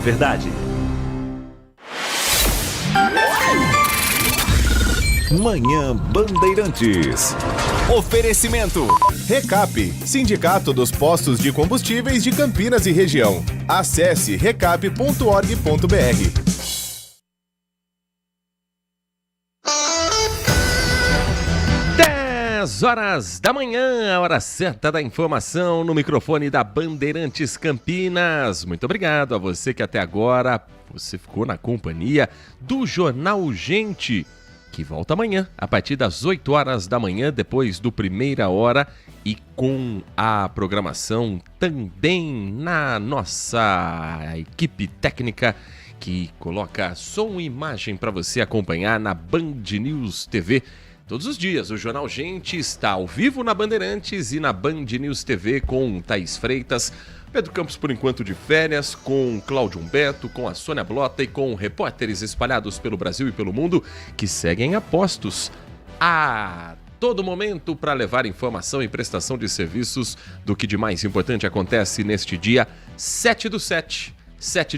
Verdade. Manhã Bandeirantes. Oferecimento. Recap, Sindicato dos Postos de Combustíveis de Campinas e Região. Acesse recap.org.br. 10 horas da manhã, a hora certa da informação no microfone da Bandeirantes Campinas. Muito obrigado a você que até agora você ficou na companhia do Jornal Gente, que volta amanhã, a partir das 8 horas da manhã, depois do Primeira Hora, e com a programação também na nossa equipe técnica, que coloca som e imagem para você acompanhar na Band News TV. Todos os dias, o Jornal Gente está ao vivo na Bandeirantes e na Band News TV com Thaís Freitas, Pedro Campos por enquanto de férias, com Cláudio Humberto, com a Sônia Blota e com repórteres espalhados pelo Brasil e pelo mundo que seguem a postos a todo momento para levar informação e prestação de serviços do que de mais importante acontece neste dia 7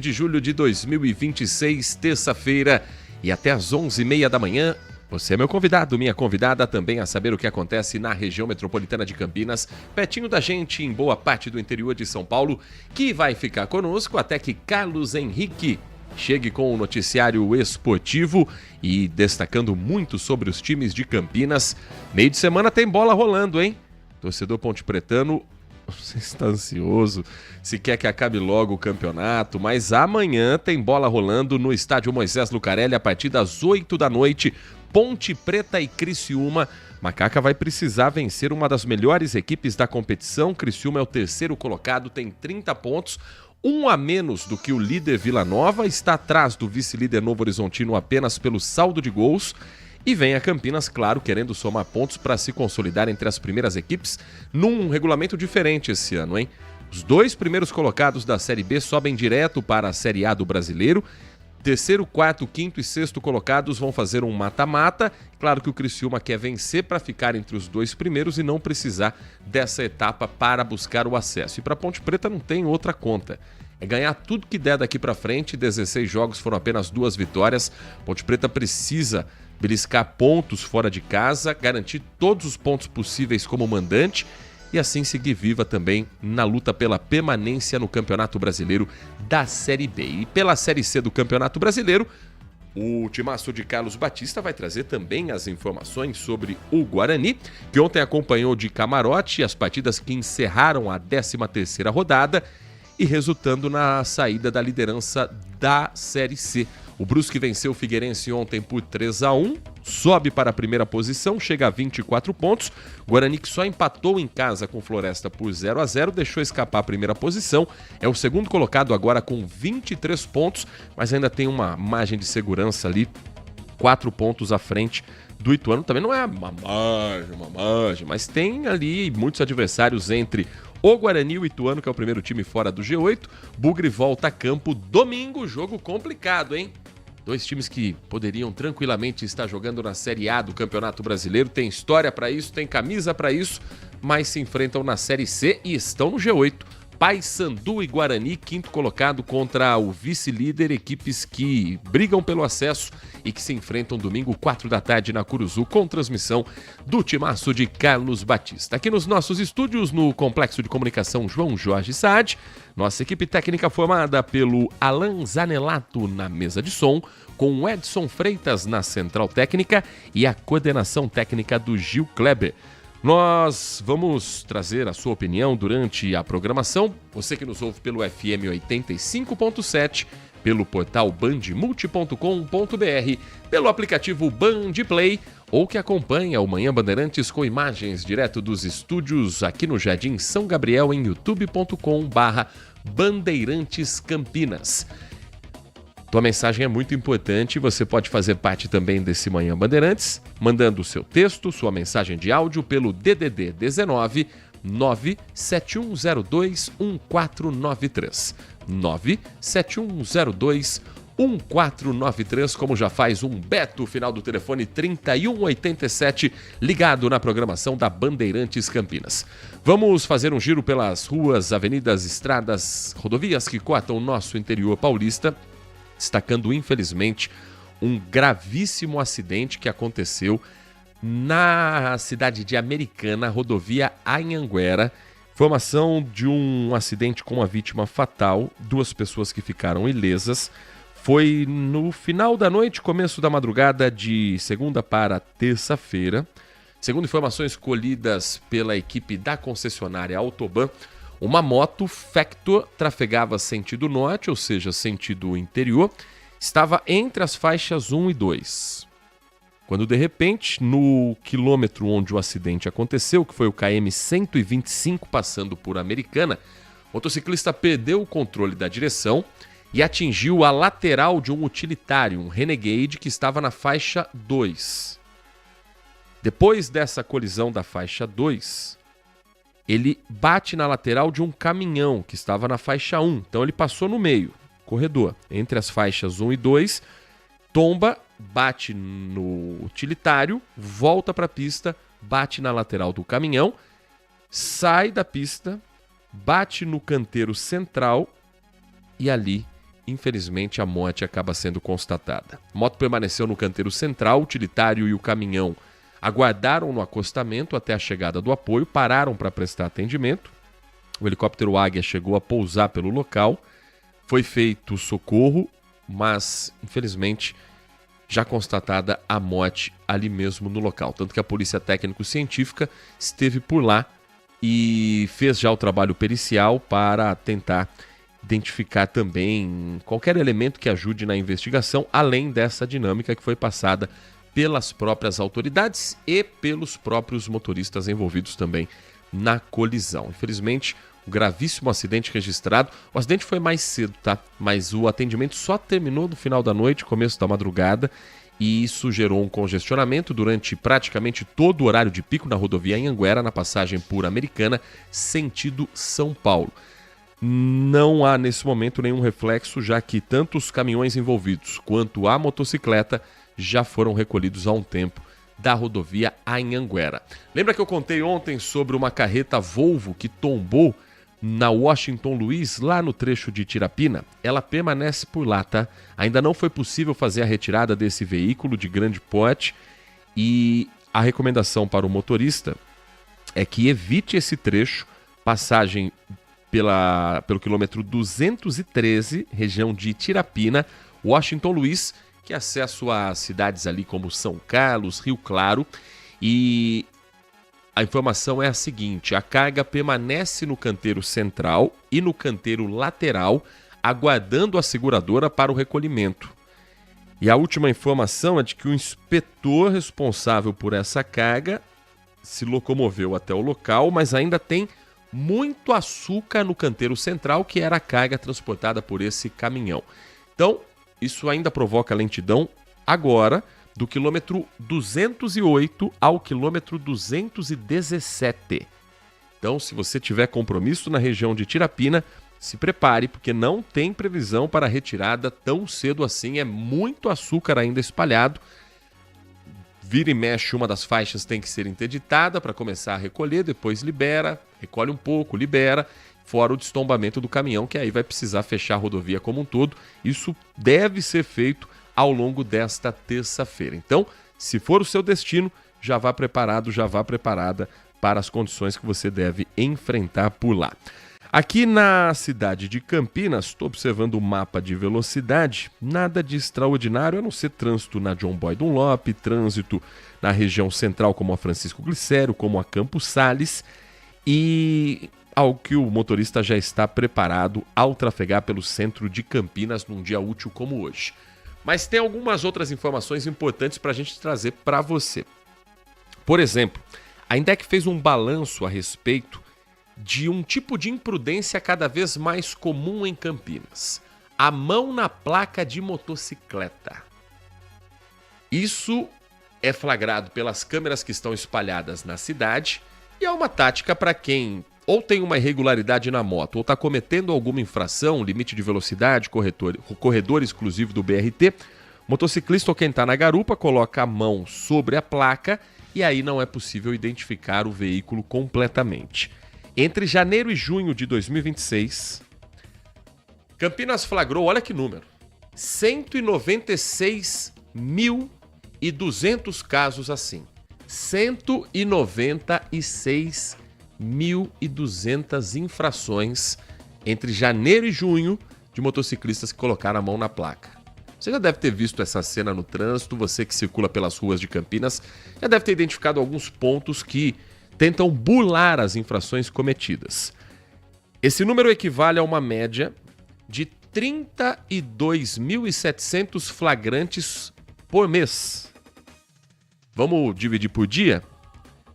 de julho de 2026, terça-feira, e até às 11h30 da manhã. Você é meu convidado, minha convidada também a saber o que acontece na região metropolitana de Campinas, pertinho da gente, em boa parte do interior de São Paulo, que vai ficar conosco até que Carlos Henrique chegue com o noticiário esportivo e destacando muito sobre os times de Campinas. Meio de semana tem bola rolando, hein? Torcedor pontepretano, você está ansioso, se quer que acabe logo o campeonato, mas amanhã tem bola rolando no estádio Moisés Lucarelli a partir das 8 da noite. Ponte Preta e Criciúma. Macaca vai precisar vencer uma das melhores equipes da competição. Criciúma é o terceiro colocado, tem 30 pontos, um a menos do que o líder Vila Nova, está atrás do vice-líder Novo Horizontino apenas pelo saldo de gols. E vem a Campinas, claro, querendo somar pontos para se consolidar entre as primeiras equipes num regulamento diferente esse ano, hein? Os dois primeiros colocados da Série B sobem direto para a Série A do Brasileiro. Terceiro, quarto, quinto e sexto colocados vão fazer um mata-mata. Claro que o Criciúma quer vencer para ficar entre os dois primeiros e não precisar dessa etapa para buscar o acesso. E para Ponte Preta não tem outra conta. É ganhar tudo que der daqui para frente. 16 jogos, foram apenas 2 vitórias. Ponte Preta precisa beliscar pontos fora de casa, garantir todos os pontos possíveis como mandante e assim seguir viva também na luta pela permanência no Campeonato Brasileiro da Série B. E pela Série C do Campeonato Brasileiro, o timaço de Carlos Batista vai trazer também as informações sobre o Guarani, que ontem acompanhou de camarote as partidas que encerraram a 13ª rodada e resultando na saída da liderança da Série C. O Brusque venceu o Figueirense ontem por 3-1, sobe para a primeira posição, chega a 24 pontos. Guarani, que só empatou em casa com Floresta por 0-0, deixou escapar a primeira posição. É o segundo colocado agora com 23 pontos, mas ainda tem uma margem de segurança ali, 4 pontos à frente do Ituano. Também não é uma margem, mas tem ali muitos adversários entre o Guarani e o Ituano, que é o primeiro time fora do G8. Bugre volta a campo domingo, jogo complicado, hein? 2 times que poderiam tranquilamente estar jogando na Série A do Campeonato Brasileiro. Tem história para isso, tem camisa para isso, mas se enfrentam na Série C e estão no G8. Paysandu e Guarani, quinto colocado contra o vice-líder, equipes que brigam pelo acesso e que se enfrentam domingo, 4 da tarde na Curuzu, com transmissão do timaço de Carlos Batista. Aqui nos nossos estúdios, no Complexo de Comunicação João Jorge Saad, nossa equipe técnica formada pelo Alan Zanelato na mesa de som, com o Edson Freitas na central técnica e a coordenação técnica do Gil Kleber. Nós vamos trazer a sua opinião durante a programação. Você que nos ouve pelo FM 85.7, pelo portal bandmulti.com.br, pelo aplicativo Band Play ou que acompanha o Manhã Bandeirantes com imagens direto dos estúdios aqui no Jardim São Gabriel em youtube.com/Bandeirantes Campinas. Tua mensagem é muito importante, você pode fazer parte também desse Manhã Bandeirantes, mandando o seu texto, sua mensagem de áudio pelo DDD 19 97102 1493. 97102 1493, como já faz um Beto, final do telefone 3187, ligado na programação da Bandeirantes Campinas. Vamos fazer um giro pelas ruas, avenidas, estradas, rodovias que cortam o nosso interior paulista, destacando, infelizmente, um gravíssimo acidente que aconteceu na cidade de Americana, rodovia Anhanguera. Informação de um acidente com uma vítima fatal, 2 pessoas que ficaram ilesas. Foi no final da noite, começo da madrugada de segunda para terça-feira. Segundo informações colhidas pela equipe da concessionária Autoban, uma moto Factor trafegava sentido norte, ou seja, sentido interior, estava entre as faixas 1 e 2. Quando de repente, no quilômetro onde o acidente aconteceu, que foi o KM 125 passando por Americana, o motociclista perdeu o controle da direção e atingiu a lateral de um utilitário, um Renegade, que estava na faixa 2. Depois dessa colisão da faixa 2, ele bate na lateral de um caminhão que estava na faixa 1. Então ele passou no meio, corredor, entre as faixas 1 e 2, tomba, bate no utilitário, volta para a pista, bate na lateral do caminhão, sai da pista, bate no canteiro central e ali, infelizmente, a morte acaba sendo constatada. A moto permaneceu no canteiro central, o utilitário e o caminhão aguardaram no acostamento até a chegada do apoio, pararam para prestar atendimento. O helicóptero Águia chegou a pousar pelo local, foi feito socorro, mas, infelizmente, já constatada a morte ali mesmo no local. Tanto que a Polícia Técnico-Científica esteve por lá e fez já o trabalho pericial para tentar identificar também qualquer elemento que ajude na investigação, além dessa dinâmica que foi passada pelas próprias autoridades e pelos próprios motoristas envolvidos também na colisão. Infelizmente, um gravíssimo acidente registrado. O acidente foi mais cedo, tá? Mas o atendimento só terminou no final da noite, começo da madrugada, e isso gerou um congestionamento durante praticamente todo o horário de pico na rodovia Anhanguera, na passagem por Americana, sentido São Paulo. Não há nesse momento nenhum reflexo, já que tanto os caminhões envolvidos quanto a motocicleta já foram recolhidos há um tempo da rodovia Anhanguera. Lembra que eu contei ontem sobre uma carreta Volvo que tombou na Washington Luiz, lá no trecho de Tirapina? Ela permanece por lá, tá? Ainda não foi possível fazer a retirada desse veículo de grande porte e a recomendação para o motorista é que evite esse trecho, passagem pelo quilômetro 213, região de Tirapina, Washington Luiz, que é acesso a cidades ali como São Carlos, Rio Claro, e a informação é a seguinte: a carga permanece no canteiro central e no canteiro lateral, aguardando a seguradora para o recolhimento. E a última informação é de que o inspetor responsável por essa carga se locomoveu até o local, mas ainda tem muito açúcar no canteiro central, que era a carga transportada por esse caminhão. Então, isso ainda provoca lentidão agora, do quilômetro 208 ao quilômetro 217. Então, se você tiver compromisso na região de Tirapina, se prepare, porque não tem previsão para retirada tão cedo assim. É muito açúcar ainda espalhado. Vira e mexe, uma das faixas tem que ser interditada para começar a recolher, depois libera, recolhe um pouco, libera, fora o destombamento do caminhão, que aí vai precisar fechar a rodovia como um todo. Isso deve ser feito ao longo desta terça-feira. Então, se for o seu destino, já vá preparado, já vá preparada para as condições que você deve enfrentar por lá. Aqui na cidade de Campinas, estou observando o mapa de velocidade, nada de extraordinário, a não ser trânsito na John Boy Dunlop, trânsito na região central como a Francisco Glicério, como a Campos Sales, e ao que o motorista já está preparado ao trafegar pelo centro de Campinas num dia útil como hoje. Mas tem algumas outras informações importantes para a gente trazer para você. Por exemplo, a INDEC fez um balanço a respeito de um tipo de imprudência cada vez mais comum em Campinas: a mão na placa de motocicleta. Isso é flagrado pelas câmeras que estão espalhadas na cidade e é uma tática para quem ou tem uma irregularidade na moto, ou está cometendo alguma infração, limite de velocidade, corredor exclusivo do BRT, motociclista ou quem está na garupa coloca a mão sobre a placa e aí não é possível identificar o veículo completamente. Entre janeiro e junho de 2026, Campinas flagrou, olha que número, 196.200 casos assim. 196.200 infrações entre janeiro e junho de motociclistas que colocaram a mão na placa. Você já deve ter visto essa cena no trânsito, você que circula pelas ruas de Campinas, já deve ter identificado alguns pontos que tentam burlar as infrações cometidas. Esse número equivale a uma média de 32.700 flagrantes por mês. Vamos dividir por dia?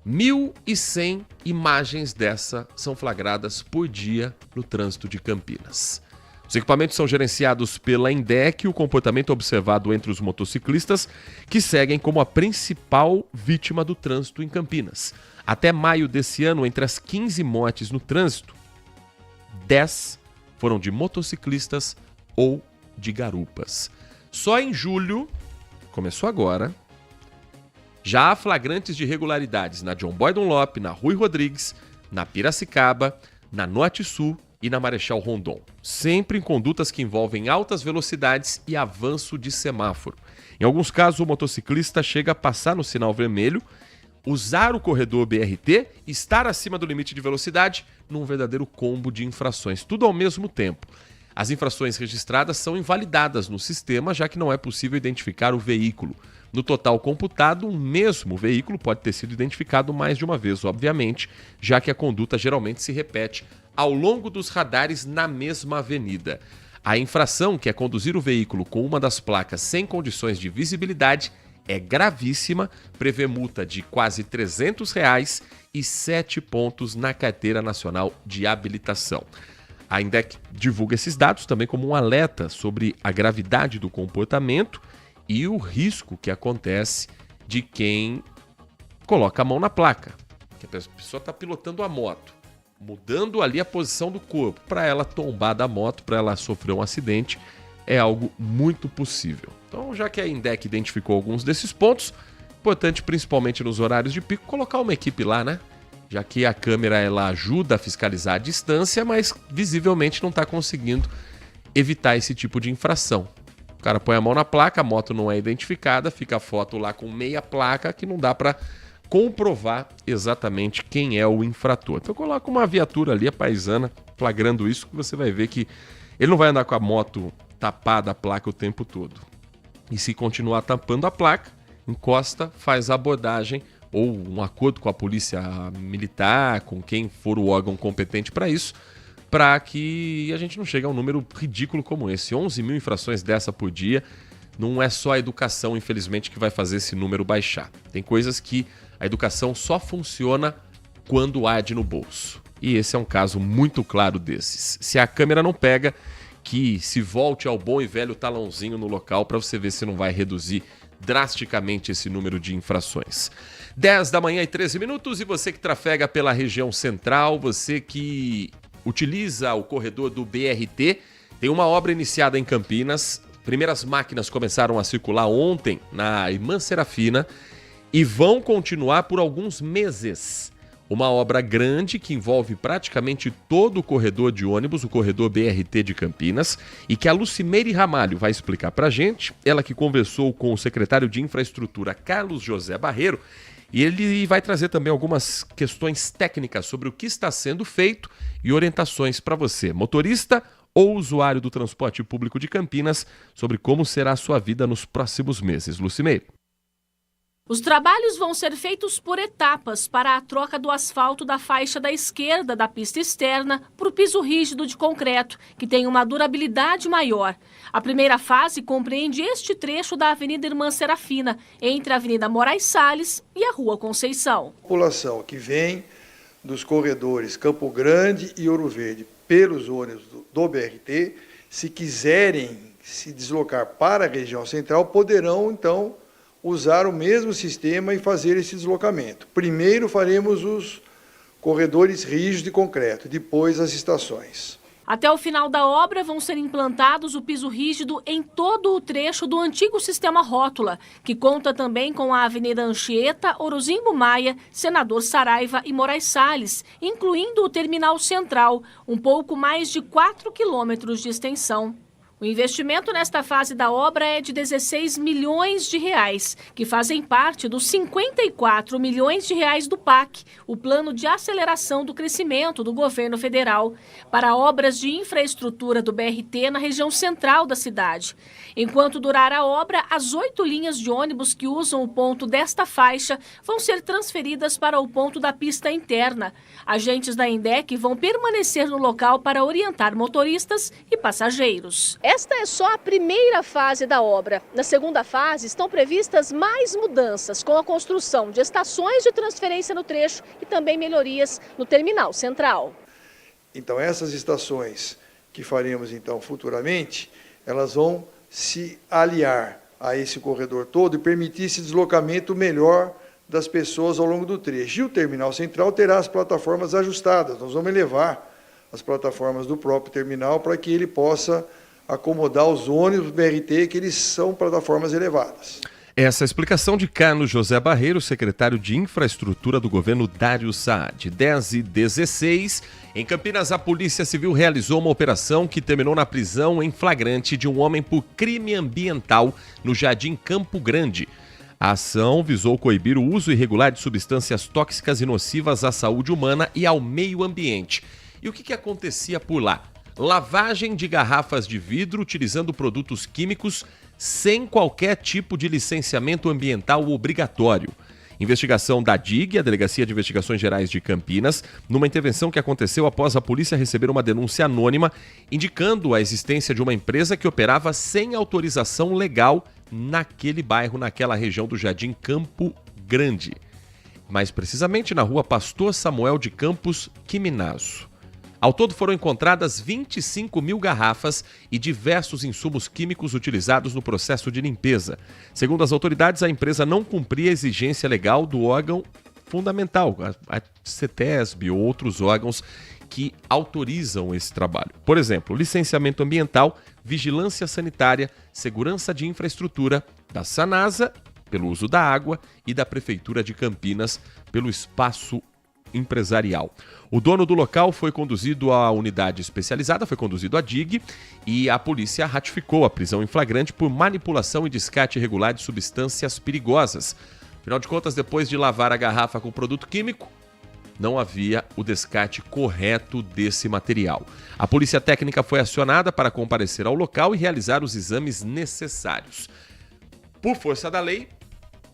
1.100 imagens dessa são flagradas por dia no trânsito de Campinas. Os equipamentos são gerenciados pela INDEC e o comportamento observado entre os motociclistas que seguem como a principal vítima do trânsito em Campinas. Até maio desse ano, entre as 15 mortes no trânsito, 10 foram de motociclistas ou de garupas. Só em julho, começou agora, já há flagrantes de irregularidades na John Boy Dunlop, na Rui Rodrigues, na Piracicaba, na Norte Sul e na Marechal Rondon. Sempre em condutas que envolvem altas velocidades e avanço de semáforo. Em alguns casos, o motociclista chega a passar no sinal vermelho, usar o corredor BRT, estar acima do limite de velocidade, num verdadeiro combo de infrações, tudo ao mesmo tempo. As infrações registradas são invalidadas no sistema, já que não é possível identificar o veículo. No total computado, um mesmo veículo pode ter sido identificado mais de uma vez, obviamente, já que a conduta geralmente se repete ao longo dos radares na mesma avenida. A infração, que é conduzir o veículo com uma das placas sem condições de visibilidade, é gravíssima, prevê multa de quase R$ 300 e 7 pontos na Carteira Nacional de Habilitação. A INDEC divulga esses dados também como um alerta sobre a gravidade do comportamento e o risco que acontece de quem coloca a mão na placa. Que a pessoa está pilotando a moto, mudando ali a posição do corpo para ela tombar da moto, para ela sofrer um acidente, é algo muito possível. Então, já que a INDEC identificou alguns desses pontos, importante principalmente nos horários de pico, colocar uma equipe lá, né? Já que a câmera ela ajuda a fiscalizar a distância, mas visivelmente não está conseguindo evitar esse tipo de infração. O cara põe a mão na placa, a moto não é identificada, fica a foto lá com meia placa que não dá para comprovar exatamente quem é o infrator. Então coloca uma viatura ali, a paisana, flagrando isso, que você vai ver que ele não vai andar com a moto tapada a placa o tempo todo. E se continuar tampando a placa, encosta, faz a abordagem ou um acordo com a polícia militar, com quem for o órgão competente para isso, para que a gente não chegue a um número ridículo como esse. 11 mil infrações dessa por dia. Não é só a educação, infelizmente, que vai fazer esse número baixar. Tem coisas que a educação só funciona quando arde no bolso. E esse é um caso muito claro desses. Se a câmera não pega, que se volte ao bom e velho talãozinho no local para você ver se não vai reduzir drasticamente esse número de infrações. 10 da manhã e 13 minutos, e você que trafega pela região central, você que utiliza o corredor do BRT, tem uma obra iniciada em Campinas. Primeiras máquinas começaram a circular ontem na Irmã Serafina e vão continuar por alguns meses. Uma obra grande que envolve praticamente todo o corredor de ônibus, o corredor BRT de Campinas, e que a Lucimeire Ramalho vai explicar pra gente. Ela que conversou com o secretário de Infraestrutura, Carlos José Barreiro, e ele vai trazer também algumas questões técnicas sobre o que está sendo feito e orientações para você, motorista ou usuário do transporte público de Campinas, sobre como será a sua vida nos próximos meses. Lucimeire. Os trabalhos vão ser feitos por etapas para a troca do asfalto da faixa da esquerda da pista externa para o piso rígido de concreto, que tem uma durabilidade maior. A primeira fase compreende este trecho da Avenida Irmã Serafina, entre a Avenida Moraes Salles e a Rua Conceição. A população que vem dos corredores Campo Grande e Ouro Verde pelos ônibus do BRT, se quiserem se deslocar para a região central, poderão, então, usar o mesmo sistema e fazer esse deslocamento. Primeiro faremos corredores rígidos de concreto, depois as estações. Até o final da obra vão ser implantados o piso rígido em todo o trecho do antigo sistema rótula, que conta também com a Avenida Anchieta, Orozimbo Maia, Senador Saraiva e Moraes Salles, incluindo o Terminal Central, um pouco mais de 4 quilômetros de extensão. O investimento nesta fase da obra é de 16 milhões de reais, que fazem parte dos 54 milhões de reais do PAC, o Plano de Aceleração do Crescimento do Governo Federal, para obras de infraestrutura do BRT na região central da cidade. Enquanto durar a obra, as 8 linhas de ônibus que usam o ponto desta faixa vão ser transferidas para o ponto da pista interna. Agentes da INDEC vão permanecer no local para orientar motoristas e passageiros. Esta é só a primeira fase da obra. Na segunda fase estão previstas mais mudanças, com a construção de estações de transferência no trecho e também melhorias no terminal central. Então essas estações que faremos então futuramente, elas vão se aliar a esse corredor todo e permitir esse deslocamento melhor das pessoas ao longo do trecho. E o terminal central terá as plataformas ajustadas. Nós vamos elevar as plataformas do próprio terminal para que ele possa acomodar os ônibus do BRT, que eles são plataformas elevadas. Essa é a explicação de Carlos José Barreiro, secretário de Infraestrutura do governo Dário Saad. 10h16, em Campinas, a Polícia Civil realizou uma operação que terminou na prisão em flagrante de um homem por crime ambiental no Jardim Campo Grande. A ação visou coibir o uso irregular de substâncias tóxicas e nocivas à saúde humana e ao meio ambiente. E o que acontecia por lá? Lavagem de garrafas de vidro utilizando produtos químicos sem qualquer tipo de licenciamento ambiental obrigatório. Investigação da DIG, a Delegacia de Investigações Gerais de Campinas, numa intervenção que aconteceu após a polícia receber uma denúncia anônima indicando a existência de uma empresa que operava sem autorização legal naquele bairro, naquela região do Jardim Campo Grande. Mais precisamente na rua Pastor Samuel de Campos Quiminazo. Ao todo foram encontradas 25 mil garrafas e diversos insumos químicos utilizados no processo de limpeza. Segundo as autoridades, a empresa não cumpria a exigência legal do órgão fundamental, a CETESB ou outros órgãos que autorizam esse trabalho. Por exemplo, licenciamento ambiental, vigilância sanitária, segurança de infraestrutura, da Sanasa, pelo uso da água, e da Prefeitura de Campinas, pelo espaço empresarial. O dono do local foi conduzido à unidade especializada, foi conduzido à DIG, e a polícia ratificou a prisão em flagrante por manipulação e descarte irregular de substâncias perigosas. Afinal de contas, depois de lavar a garrafa com produto químico, não havia o descarte correto desse material. A polícia técnica foi acionada para comparecer ao local e realizar os exames necessários. Por força da lei,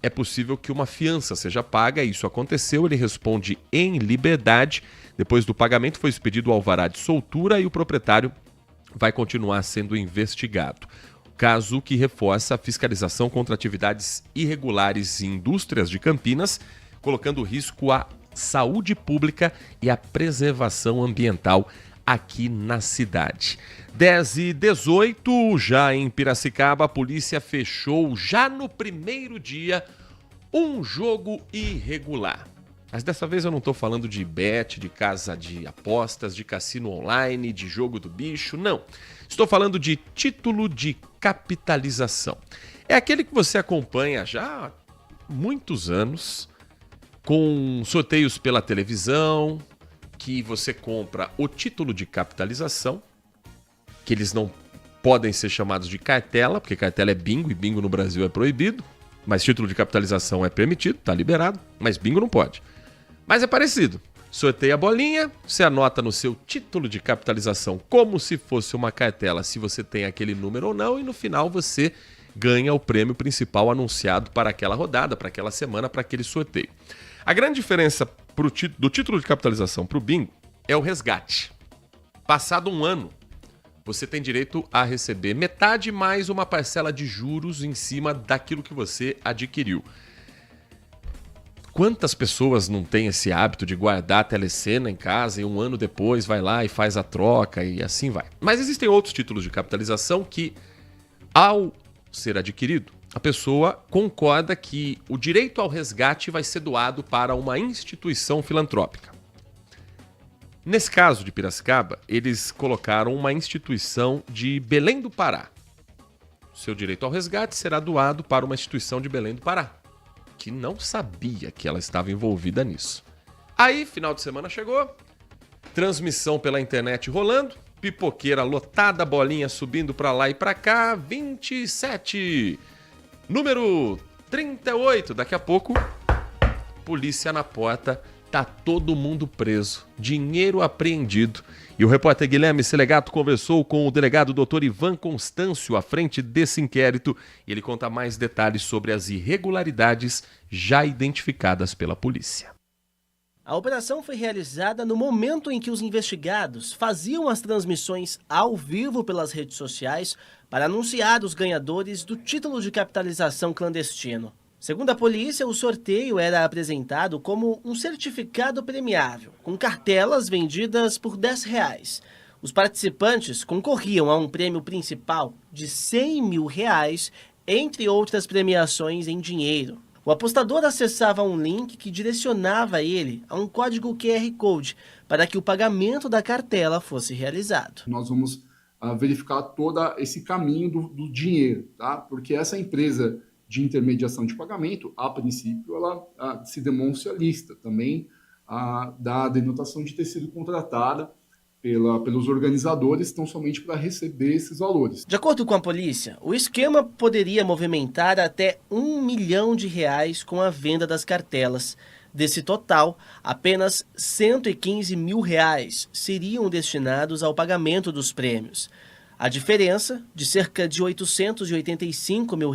é possível que uma fiança seja paga. Isso aconteceu, ele responde em liberdade. Depois do pagamento foi expedido o alvará de soltura e o proprietário vai continuar sendo investigado. Caso que reforça a fiscalização contra atividades irregulares em indústrias de Campinas, colocando risco à saúde pública e à preservação ambiental aqui na cidade. 10h18, já em Piracicaba, a polícia fechou já no primeiro dia um jogo irregular. Mas dessa vez eu não estou falando de bet, de casa de apostas, de cassino online, de jogo do bicho, não. Estou falando de título de capitalização. É aquele que você acompanha já há muitos anos, com sorteios pela televisão, que você compra o título de capitalização, que eles não podem ser chamados de cartela, porque cartela é bingo e bingo no Brasil é proibido, mas título de capitalização é permitido, está liberado, mas bingo não pode. Mas é parecido. Sorteia a bolinha, você anota no seu título de capitalização como se fosse uma cartela, se você tem aquele número ou não, e no final você ganha o prêmio principal anunciado para aquela rodada, para aquela semana, para aquele sorteio. A grande diferença do título de capitalização para o bingo é o resgate. Passado um ano, você tem direito a receber metade mais uma parcela de juros em cima daquilo que você adquiriu. Quantas pessoas não têm esse hábito de guardar a telecena em casa e um ano depois vai lá e faz a troca e assim vai? Mas existem outros títulos de capitalização que, ao ser adquirido, a pessoa concorda que o direito ao resgate vai ser doado para uma instituição filantrópica. Nesse caso de Piracicaba, eles colocaram uma instituição de Belém do Pará. Seu direito ao resgate será doado para uma instituição de Belém do Pará, que não sabia que ela estava envolvida nisso. Aí, final de semana chegou, transmissão pela internet rolando, pipoqueira lotada, bolinha subindo pra lá e pra cá, 27, número 38, daqui a pouco, polícia na porta, tá todo mundo preso, dinheiro apreendido. E o repórter Guilherme Selegato conversou com o delegado Dr. Ivan Constâncio à frente desse inquérito e ele conta mais detalhes sobre as irregularidades já identificadas pela polícia. A operação foi realizada no momento em que os investigados faziam as transmissões ao vivo pelas redes sociais para anunciar os ganhadores do título de capitalização clandestino. Segundo a polícia, o sorteio era apresentado como um certificado premiável, com cartelas vendidas por R$10. Os participantes concorriam a um prêmio principal de R$100 mil, entre outras premiações em dinheiro. O apostador acessava um link que direcionava ele a um código QR Code para que o pagamento da cartela fosse realizado. Nós vamos verificar todo esse caminho do dinheiro, tá? Porque essa empresa de intermediação de pagamento, a princípio, ela se demonstra lícita. Também dá a denotação de ter sido contratada pelos organizadores, tão somente para receber esses valores. De acordo com a polícia, o esquema poderia movimentar até R$1 milhão com a venda das cartelas. Desse total, apenas R$115 mil seriam destinados ao pagamento dos prêmios. A diferença, de cerca de R$885 mil,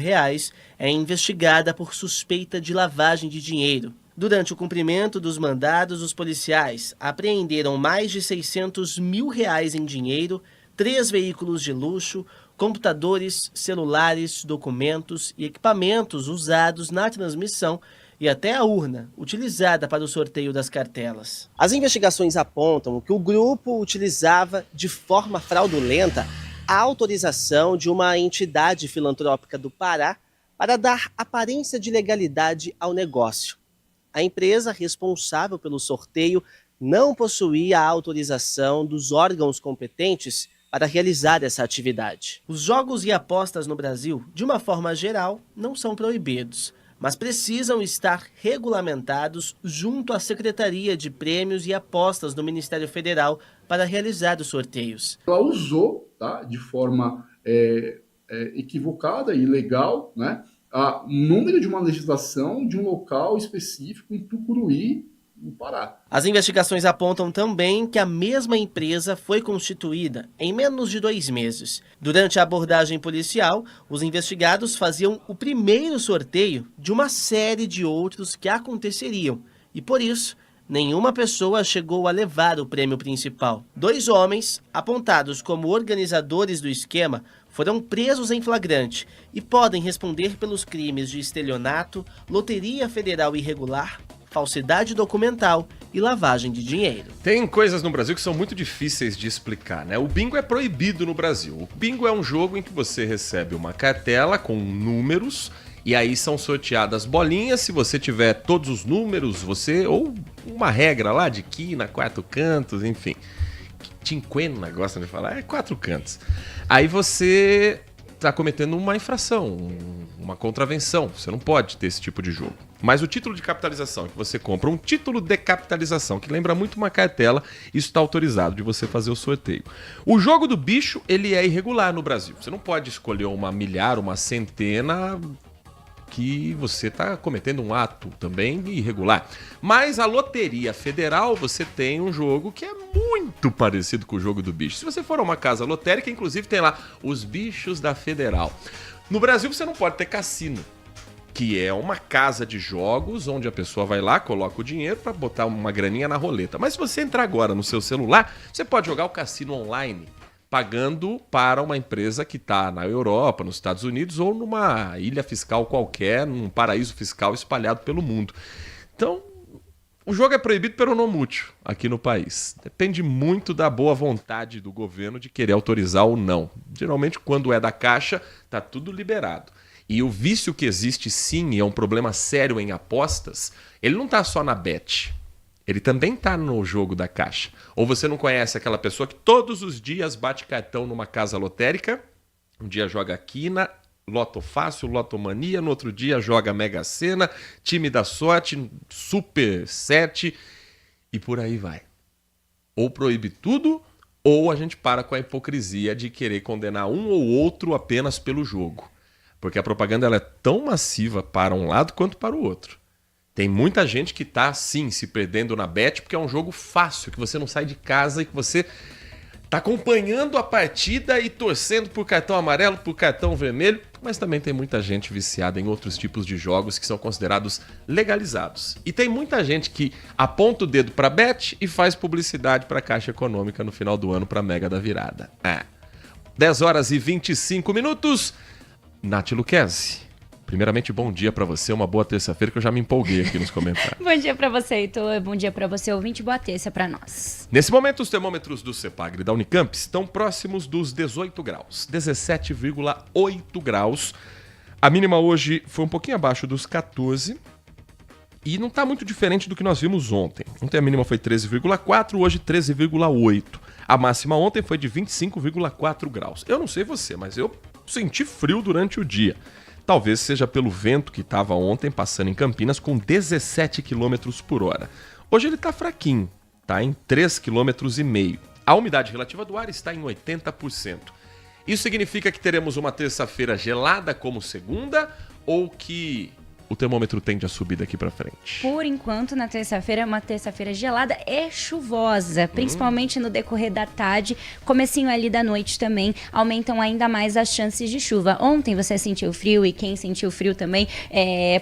é investigada por suspeita de lavagem de dinheiro. Durante o cumprimento dos mandados, os policiais apreenderam mais de R$600 mil em dinheiro, 3 veículos de luxo, computadores, celulares, documentos e equipamentos usados na transmissão e até a urna, utilizada para o sorteio das cartelas. As investigações apontam que o grupo utilizava de forma fraudulenta a autorização de uma entidade filantrópica do Pará para dar aparência de legalidade ao negócio. A empresa responsável pelo sorteio não possuía a autorização dos órgãos competentes para realizar essa atividade. Os jogos e apostas no Brasil, de uma forma geral, não são proibidos, mas precisam estar regulamentados junto à Secretaria de Prêmios e Apostas do Ministério Federal para realizar os sorteios. Ela usou, tá, de forma equivocada e ilegal, né, o número de uma legislação de um local específico em Tucuruí, no Pará. As investigações apontam também que a mesma empresa foi constituída em menos de 2 meses. Durante a abordagem policial, os investigados faziam o primeiro sorteio de uma série de outros que aconteceriam e, por isso, nenhuma pessoa chegou a levar o prêmio principal. 2 homens, apontados como organizadores do esquema, foram presos em flagrante e podem responder pelos crimes de estelionato, loteria federal irregular, falsidade documental e lavagem de dinheiro. Tem coisas no Brasil que são muito difíceis de explicar, né? O bingo é proibido no Brasil. O bingo é um jogo em que você recebe uma cartela com números e aí são sorteadas bolinhas. Se você tiver todos os números, ou uma regra lá de quina, 4 cantos, enfim. Tinquena, gostam de falar, 4 cantos. Aí você está cometendo uma infração, uma contravenção. Você não pode ter esse tipo de jogo. Mas o título de capitalização, que você compra um título de capitalização, que lembra muito uma cartela, isso está autorizado de você fazer o sorteio. O jogo do bicho, ele é irregular no Brasil. Você não pode escolher uma milhar, uma centena, que você está cometendo um ato também irregular. Mas a Loteria Federal, você tem um jogo que é muito parecido com o jogo do bicho. Se você for a uma casa lotérica, inclusive tem lá os bichos da Federal. No Brasil você não pode ter cassino, que é uma casa de jogos onde a pessoa vai lá, coloca o dinheiro para botar uma graninha na roleta. Mas se você entrar agora no seu celular, você pode jogar o cassino online, pagando para uma empresa que está na Europa, nos Estados Unidos ou numa ilha fiscal qualquer, num paraíso fiscal espalhado pelo mundo. Então, o jogo é proibido pelo não mútil aqui no país. Depende muito da boa vontade do governo de querer autorizar ou não. Geralmente, quando é da Caixa, está tudo liberado. E o vício que existe sim, e é um problema sério em apostas, ele não está só na bet. ele também está no jogo da Caixa. Ou você não conhece aquela pessoa que todos os dias bate cartão numa casa lotérica, um dia joga quina, Loto Fácil, Lotomania, no outro dia joga Mega Sena, Time da Sorte, Super 7 e por aí vai. Ou proíbe tudo, ou a gente para com a hipocrisia de querer condenar um ou outro apenas pelo jogo. Porque a propaganda ela é tão massiva para um lado quanto para o outro. Tem muita gente que está, sim, se perdendo na bet, porque é um jogo fácil, que você não sai de casa e que você está acompanhando a partida e torcendo por cartão amarelo, por cartão vermelho, mas também tem muita gente viciada em outros tipos de jogos que são considerados legalizados. E tem muita gente que aponta o dedo para a bet e faz publicidade para a Caixa Econômica no final do ano para a Mega da Virada. 10 horas e 25 minutos. Nath Luquezzi, primeiramente, bom dia pra você, uma boa terça-feira, que eu já me empolguei aqui nos comentários. Bom dia pra você, Heitor, bom dia pra você, ouvinte, boa terça pra nós. Nesse momento, os termômetros do CEPAGRE da Unicamp estão próximos dos 18 graus, 17,8 graus. A mínima hoje foi um pouquinho abaixo dos 14 e não tá muito diferente do que nós vimos ontem. Ontem a mínima foi 13,4, hoje 13,8. A máxima ontem foi de 25,4 graus. Eu não sei você, mas eu senti frio durante o dia. Talvez seja pelo vento que estava ontem passando em Campinas com 17 km por hora. Hoje ele está fraquinho, está em 3,5 km. A umidade relativa do ar está em 80%. Isso significa que teremos uma terça-feira gelada como segunda ou que o termômetro tende a subir daqui para frente? Por enquanto, na terça-feira é uma terça-feira gelada e chuvosa, principalmente no decorrer da tarde, comecinho ali da noite também, aumentam ainda mais as chances de chuva. Ontem você sentiu frio e quem sentiu frio também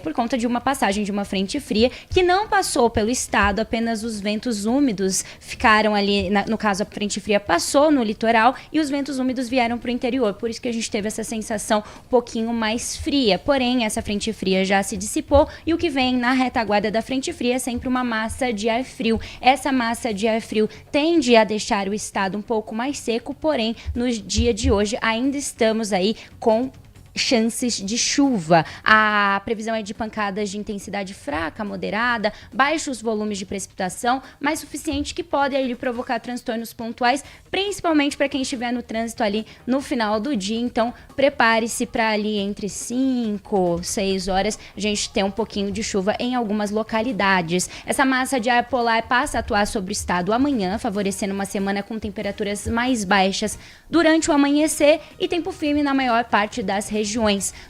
por conta de uma passagem de uma frente fria que não passou pelo estado, apenas os ventos úmidos ficaram ali, no caso a frente fria passou no litoral e os ventos úmidos vieram para o interior, por isso que a gente teve essa sensação um pouquinho mais fria. Porém, essa frente fria já se dissipou e o que vem na retaguarda da frente fria é sempre uma massa de ar frio. Essa massa de ar frio tende a deixar o estado um pouco mais seco, porém, no dia de hoje ainda estamos aí com chances de chuva. A previsão é de pancadas de intensidade fraca, moderada, baixos volumes de precipitação, mas suficiente que pode aí provocar transtornos pontuais, principalmente para quem estiver no trânsito ali no final do dia. Então, prepare-se para ali entre 5, 6 horas a gente ter um pouquinho de chuva em algumas localidades. Essa massa de ar polar passa a atuar sobre o estado amanhã, favorecendo uma semana com temperaturas mais baixas durante o amanhecer e tempo firme na maior parte das regiões.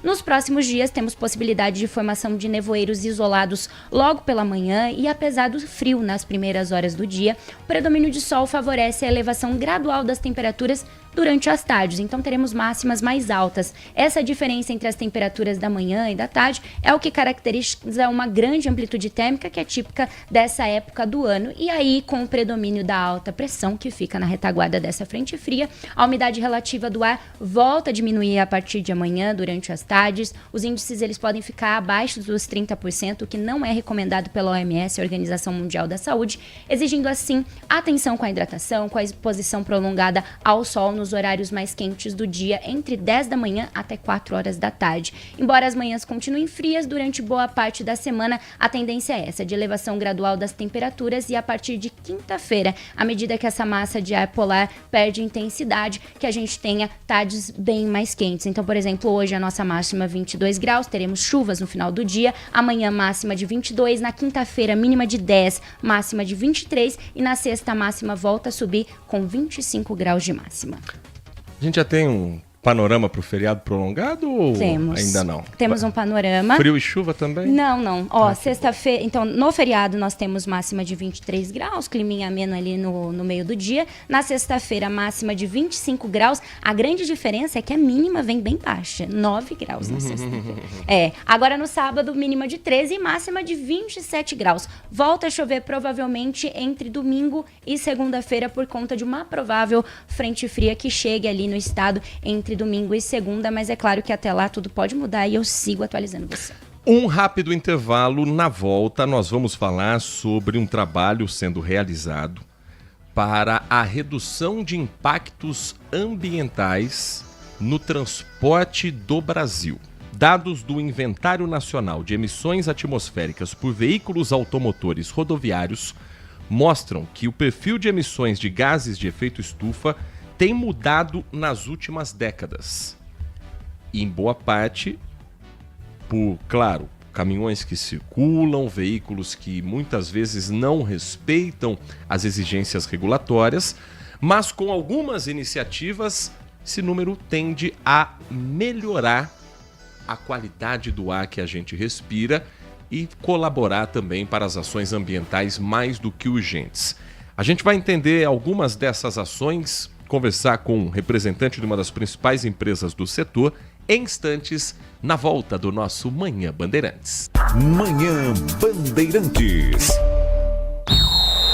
Nos próximos dias temos possibilidade de formação de nevoeiros isolados logo pela manhã e apesar do frio nas primeiras horas do dia, o predomínio de sol favorece a elevação gradual das temperaturas durante as tardes, então teremos máximas mais altas. Essa diferença entre as temperaturas da manhã e da tarde é o que caracteriza uma grande amplitude térmica que é típica dessa época do ano. E aí, com o predomínio da alta pressão que fica na retaguarda dessa frente fria, a umidade relativa do ar volta a diminuir a partir de amanhã durante as tardes. Os índices eles podem ficar abaixo dos 30%, o que não é recomendado pela OMS, a Organização Mundial da Saúde, exigindo assim atenção com a hidratação, com a exposição prolongada ao sol nos horários mais quentes do dia, entre 10 da manhã até 4 horas da tarde. Embora as manhãs continuem frias, durante boa parte da semana, a tendência é essa, de elevação gradual das temperaturas e a partir de quinta-feira, à medida que essa massa de ar polar perde intensidade, que a gente tenha tardes bem mais quentes. Então, por exemplo, hoje a nossa máxima 22 graus, teremos chuvas no final do dia, amanhã máxima de 22, na quinta-feira mínima de 10, máxima de 23 e na sexta a máxima volta a subir com 25 graus de máxima. A gente já tem um panorama para o feriado prolongado ou ainda não? Temos um panorama. Frio e chuva também? Não. Ó, sexta-feira, então no feriado nós temos máxima de 23 graus, climinha ameno ali no meio do dia. Na sexta-feira, máxima de 25 graus. A grande diferença é que a mínima vem bem baixa, 9 graus na sexta-feira. Agora no sábado, mínima de 13 e máxima de 27 graus. Volta a chover provavelmente entre domingo e segunda-feira por conta de uma provável frente fria que chegue ali no estado entre domingo e segunda, mas é claro que até lá tudo pode mudar e eu sigo atualizando você. Um rápido intervalo, na volta nós vamos falar sobre um trabalho sendo realizado para a redução de impactos ambientais no transporte do Brasil. Dados do Inventário Nacional de Emissões Atmosféricas por Veículos Automotores Rodoviários mostram que o perfil de emissões de gases de efeito estufa tem mudado nas últimas décadas. E em boa parte, por, claro, caminhões que circulam, veículos que muitas vezes não respeitam as exigências regulatórias, mas com algumas iniciativas, esse número tende a melhorar a qualidade do ar que a gente respira e colaborar também para as ações ambientais mais do que urgentes. A gente vai entender algumas dessas ações, conversar com um representante de uma das principais empresas do setor em instantes, na volta do nosso Manhã Bandeirantes. Manhã Bandeirantes.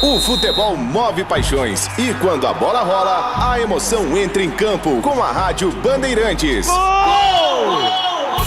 O futebol move paixões e quando a bola rola, a emoção entra em campo com a Rádio Bandeirantes. Gol!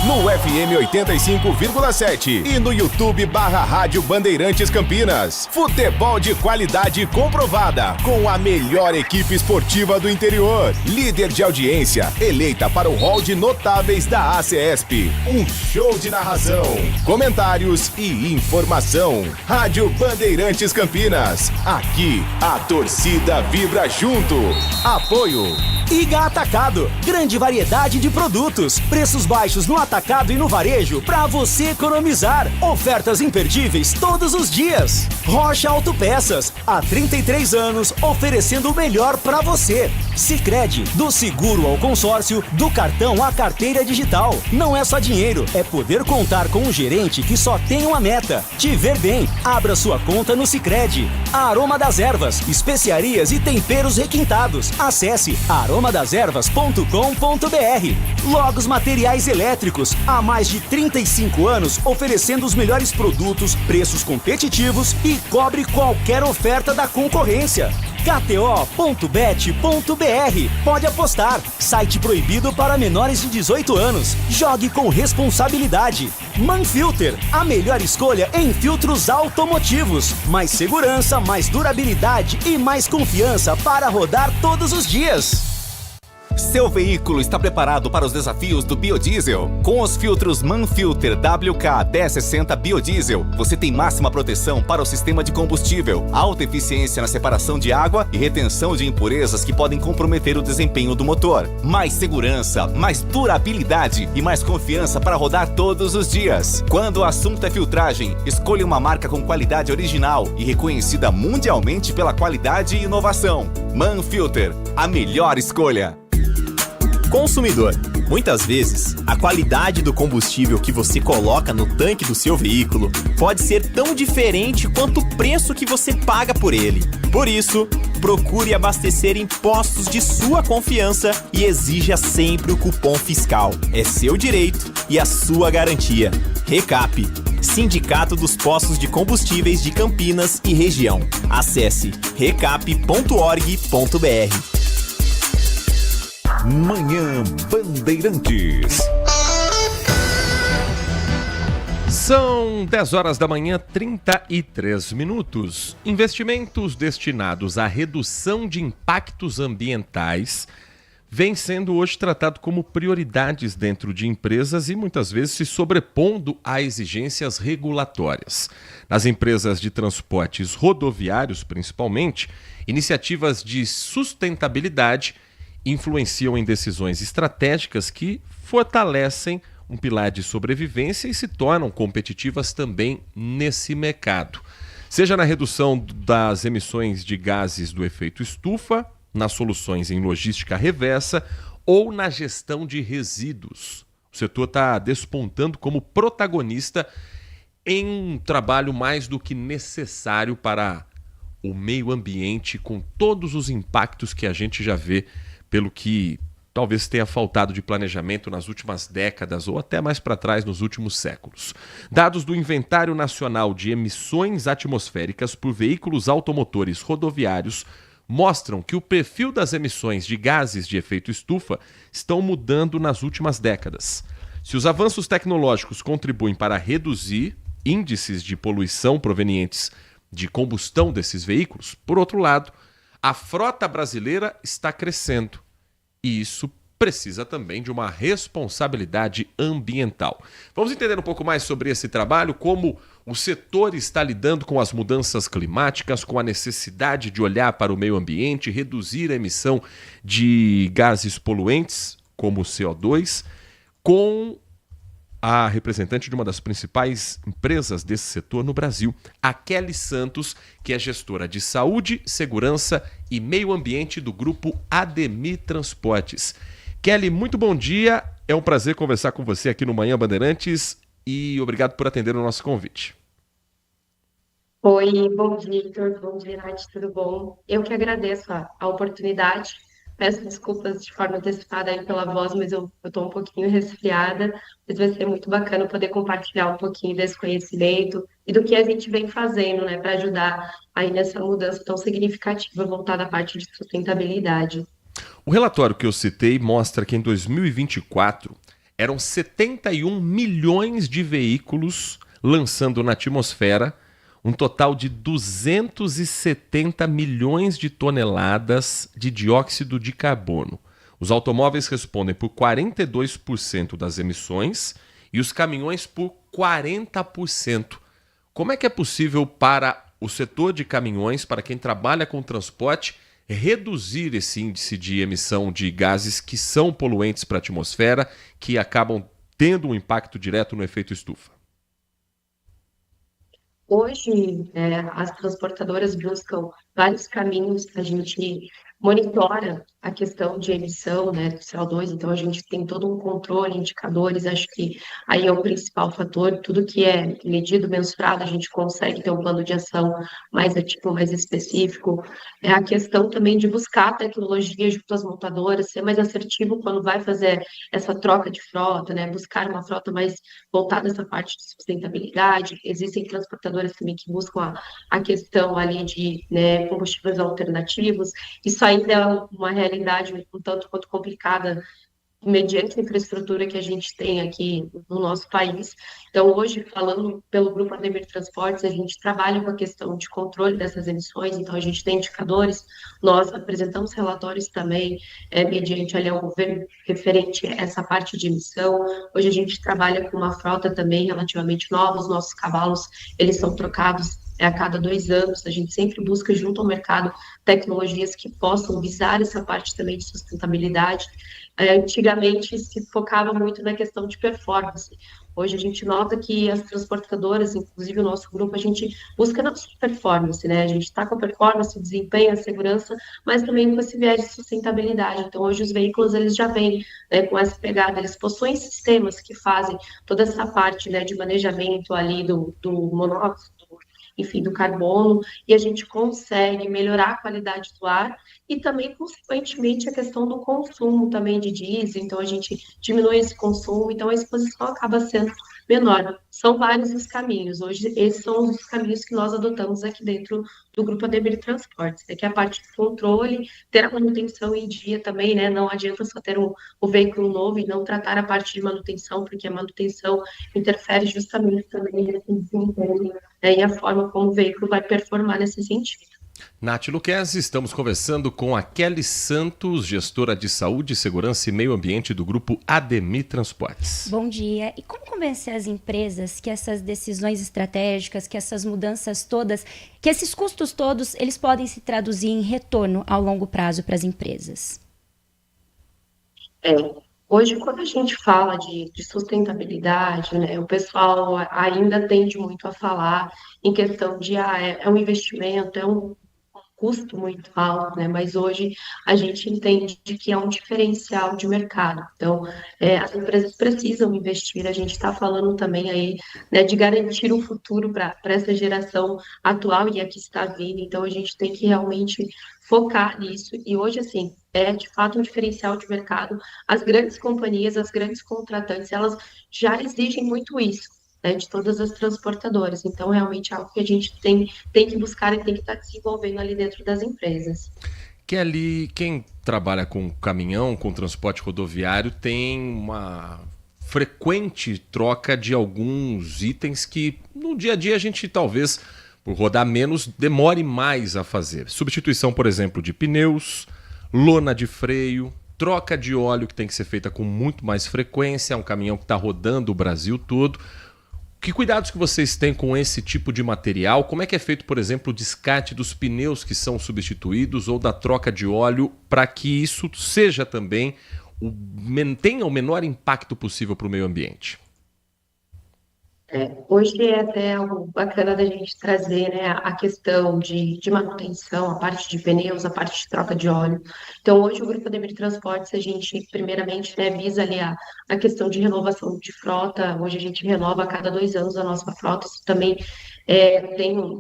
No FM 85,7 e no YouTube /Rádio Bandeirantes Campinas. Futebol de qualidade comprovada, com a melhor equipe esportiva do interior. Líder de audiência, eleita para o hall de notáveis da ACESP. Um show de narração, comentários e informação. Rádio Bandeirantes Campinas. Aqui, a torcida vibra junto. Apoio Iga Atacado, grande variedade de produtos, preços baixos no atacado e no varejo para você economizar. Ofertas imperdíveis todos os dias. Rocha Autopeças, há 33 anos oferecendo o melhor para você. Sicredi, do seguro ao consórcio, do cartão à carteira digital. Não é só dinheiro, é poder contar com um gerente que só tem uma meta: te ver bem. Abra sua conta no Sicredi. Aroma das Ervas, especiarias e temperos requintados. Acesse aromadeservas.com.br. Logos Materiais Elétricos, há mais de 35 anos oferecendo os melhores produtos, preços competitivos e cobre qualquer oferta da concorrência. KTO.bet.br. Pode apostar. Site proibido para menores de 18 anos. Jogue com responsabilidade. Manfilter, a melhor escolha em filtros automotivos. Mais segurança, mais durabilidade e mais confiança para rodar todos os dias. Seu veículo está preparado para os desafios do biodiesel? Com os filtros Manfilter WK1060 Biodiesel, você tem máxima proteção para o sistema de combustível, alta eficiência na separação de água e retenção de impurezas que podem comprometer o desempenho do motor. Mais segurança, mais durabilidade e mais confiança para rodar todos os dias. Quando o assunto é filtragem, escolha uma marca com qualidade original e reconhecida mundialmente pela qualidade e inovação. Manfilter, a melhor escolha. Consumidor, muitas vezes, a qualidade do combustível que você coloca no tanque do seu veículo pode ser tão diferente quanto o preço que você paga por ele. Por isso, procure abastecer em postos de sua confiança e exija sempre o cupom fiscal. É seu direito e a sua garantia. Recap, Sindicato dos Postos de Combustíveis de Campinas e Região. Acesse recap.org.br. Manhã Bandeirantes. São 10 horas da manhã, 33 minutos. Investimentos destinados à redução de impactos ambientais vêm sendo hoje tratado como prioridades dentro de empresas e muitas vezes se sobrepondo a exigências regulatórias. Nas empresas de transportes rodoviários, principalmente, iniciativas de sustentabilidade influenciam em decisões estratégicas que fortalecem um pilar de sobrevivência e se tornam competitivas também nesse mercado. Seja na redução das emissões de gases do efeito estufa, nas soluções em logística reversa ou na gestão de resíduos. O setor está despontando como protagonista em um trabalho mais do que necessário para o meio ambiente, com todos os impactos que a gente já vê, pelo que talvez tenha faltado de planejamento nas últimas décadas ou até mais para trás nos últimos séculos. Dados do Inventário Nacional de Emissões Atmosféricas por Veículos Automotores Rodoviários mostram que o perfil das emissões de gases de efeito estufa estão mudando nas últimas décadas. Se os avanços tecnológicos contribuem para reduzir índices de poluição provenientes de combustão desses veículos, por outro lado, a frota brasileira está crescendo. E isso precisa também de uma responsabilidade ambiental. Vamos entender um pouco mais sobre esse trabalho, como o setor está lidando com as mudanças climáticas, com a necessidade de olhar para o meio ambiente, reduzir a emissão de gases poluentes, como o CO2, com a representante de uma das principais empresas desse setor no Brasil, a Kelly Santos, que é gestora de saúde, segurança e meio ambiente do grupo Ademir Transportes. Kelly, muito bom dia. É um prazer conversar com você aqui no Manhã Bandeirantes e obrigado por atender o nosso convite. Oi, bom dia, Heitor. Bom dia, Nath, tudo bom? Eu que agradeço a oportunidade. Peço desculpas de forma antecipada aí pela voz, mas eu estou um pouquinho resfriada. Mas vai ser muito bacana poder compartilhar um pouquinho desse conhecimento e do que a gente vem fazendo, né, para ajudar aí nessa mudança tão significativa voltada à parte de sustentabilidade. O relatório que eu citei mostra que em 2024 eram 71 milhões de veículos lançando na atmosfera um total de 270 milhões de toneladas de dióxido de carbono. Os automóveis respondem por 42% das emissões e os caminhões por 40%. Como é que é possível para o setor de caminhões, para quem trabalha com transporte, reduzir esse índice de emissão de gases que são poluentes para a atmosfera, que acabam tendo um impacto direto no efeito estufa? Hoje, as transportadoras buscam vários caminhos, a gente monitora a questão de emissão, né, do CO2, então a gente tem todo um controle, indicadores, acho que aí é o principal fator, tudo que é medido, mensurado, a gente consegue ter um plano de ação mais ativo, mais específico. É a questão também de buscar tecnologia junto às montadoras, ser mais assertivo quando vai fazer essa troca de frota, né, buscar uma frota mais voltada a essa parte de sustentabilidade. Existem transportadoras também que buscam a questão ali de, né, combustíveis alternativos. Isso ainda é uma realidade um tanto quanto complicada mediante a infraestrutura que a gente tem aqui no nosso país. Então, hoje, falando pelo Grupo Ademir Transportes, a gente trabalha com a questão de controle dessas emissões, então a gente tem indicadores, nós apresentamos relatórios também, mediante ali ao governo referente a essa parte de emissão. Hoje a gente trabalha com uma frota também relativamente nova, os nossos cavalos, eles são trocados a cada 2 anos, a gente sempre busca junto ao mercado tecnologias que possam visar essa parte também de sustentabilidade. Antigamente se focava muito na questão de performance. Hoje a gente nota que as transportadoras, inclusive o nosso grupo, a gente busca na sua performance, né? A gente está com a performance, o desempenho, a segurança, mas também com esse viés de sustentabilidade. Então hoje os veículos eles já vêm, né, com essa pegada, eles possuem sistemas que fazem toda essa parte, né, de manejamento ali do monóxido, enfim, do carbono, e a gente consegue melhorar a qualidade do ar e também, consequentemente, a questão do consumo também de diesel, então a gente diminui esse consumo, então a exposição acaba sendo menor. São vários os caminhos. Hoje, esses são os caminhos que nós adotamos aqui dentro do Grupo Ademir Transportes, que é a parte de controle, ter a manutenção em dia também, né? Não adianta só ter um veículo novo e não tratar a parte de manutenção, porque a manutenção interfere justamente também nesse desempenho, né? E a forma como o veículo vai performar nesse sentido. Nath Luquezzi, estamos conversando com a Kelly Santos, gestora de saúde, segurança e meio ambiente do grupo Ademir Transportes. Bom dia. E como convencer as empresas que essas decisões estratégicas, que essas mudanças todas, que esses custos todos, eles podem se traduzir em retorno ao longo prazo para as empresas? Hoje, quando a gente fala de sustentabilidade, né, o pessoal ainda tende muito a falar em questão de é um investimento, é um custo muito alto, né? Mas hoje a gente entende que é um diferencial de mercado. Então, as empresas precisam investir. A gente está falando também aí, né, de garantir um futuro para essa geração atual e a que está vindo. Então, a gente tem que realmente focar nisso. E hoje, assim, é de fato um diferencial de mercado. As grandes companhias, as grandes contratantes, elas já exigem muito isso, né, de todas as transportadoras. Então, realmente é algo que a gente tem que buscar e tem que estar desenvolvendo ali dentro das empresas. Kelly, quem trabalha com caminhão, com transporte rodoviário, tem uma frequente troca de alguns itens que no dia a dia a gente talvez, por rodar menos, demore mais a fazer. Substituição, por exemplo, de pneus, lona de freio, troca de óleo que tem que ser feita com muito mais frequência, é um caminhão que está rodando o Brasil todo. Que cuidados que vocês têm com esse tipo de material? Como é que é feito, por exemplo, o descarte dos pneus que são substituídos ou da troca de óleo para que isso seja também tenha o menor impacto possível para o meio ambiente? Hoje é até algo bacana da gente trazer, né, a questão de manutenção, a parte de pneus, a parte de troca de óleo. Então, hoje o Grupo Ademir Transportes, a gente, primeiramente, né, visa ali a questão de renovação de frota. Hoje a gente renova a cada 2 anos a nossa frota. Isso também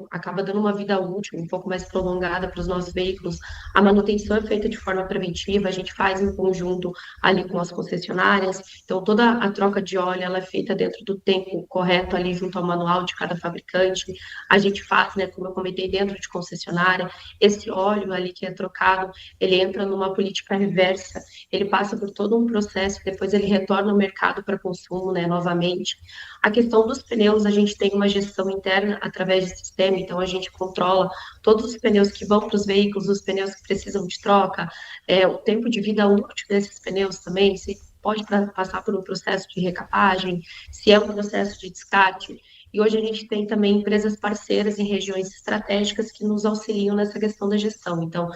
acaba dando uma vida útil um pouco mais prolongada para os nossos veículos. A manutenção é feita de forma preventiva, a gente faz em conjunto ali com as concessionárias. Então, toda a troca de óleo ela é feita dentro do tempo correto ali junto ao manual de cada fabricante. A gente faz, né, como eu comentei, dentro de concessionária. Esse óleo ali que é trocado, ele entra numa política reversa, ele passa por todo um processo, depois ele retorna ao mercado para consumo, né, novamente. A questão dos pneus, a gente tem uma gestão interna através de sistema, então a gente controla todos os pneus que vão para os veículos, os pneus que precisam de troca, o tempo de vida útil desses pneus também, se pode passar por um processo de recapagem, se é um processo de descarte. E hoje a gente tem também empresas parceiras em regiões estratégicas que nos auxiliam nessa questão da gestão. Então,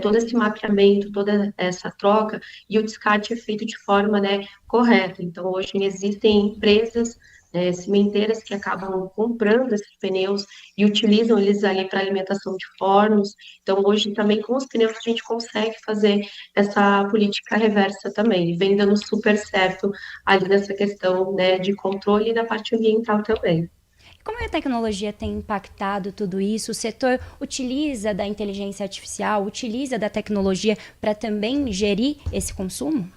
todo esse mapeamento, toda essa troca e o descarte é feito de forma, né, correta. Então, hoje existem empresas cimenteiras que acabam comprando esses pneus e utilizam eles ali para alimentação de fornos. Então, hoje também com os pneus a gente consegue fazer essa política reversa também, e vem dando super certo ali nessa questão, né, de controle da parte ambiental também. Como a tecnologia tem impactado tudo isso? O setor utiliza da inteligência artificial, utiliza da tecnologia para também gerir esse consumo?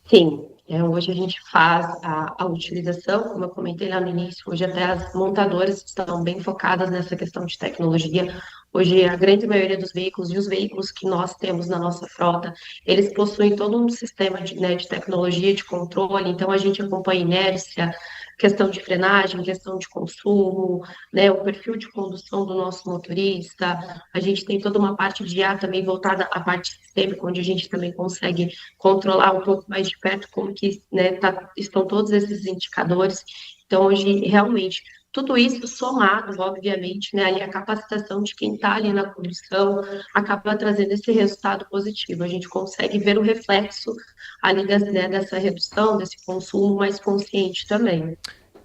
Sim. Hoje a gente faz a utilização, como eu comentei lá no início, hoje até as montadoras estão bem focadas nessa questão de tecnologia. Hoje a grande maioria dos veículos e os veículos que nós temos na nossa frota, eles possuem todo um sistema de tecnologia, de controle, então a gente acompanha inércia, questão de frenagem, questão de consumo, né, o perfil de condução do nosso motorista. A gente tem toda uma parte de IA também voltada à parte sistêmica, onde a gente também consegue controlar um pouco mais de perto como que, né, estão todos esses indicadores. Então, hoje, realmente, tudo isso somado, obviamente, né, ali a capacitação de quem está ali na condução acaba trazendo esse resultado positivo. A gente consegue ver o reflexo ali dessa redução, desse consumo mais consciente também.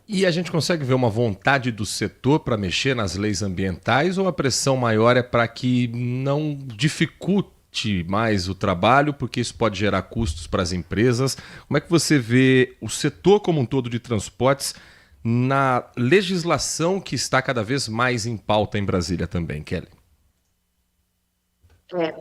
E a gente consegue ver uma vontade do setor para mexer nas leis ambientais ou a pressão maior é para que não dificulte mais o trabalho, porque isso pode gerar custos para as empresas? Como é que você vê o setor como um todo de transportes na legislação que está cada vez mais em pauta em Brasília também, Kelly?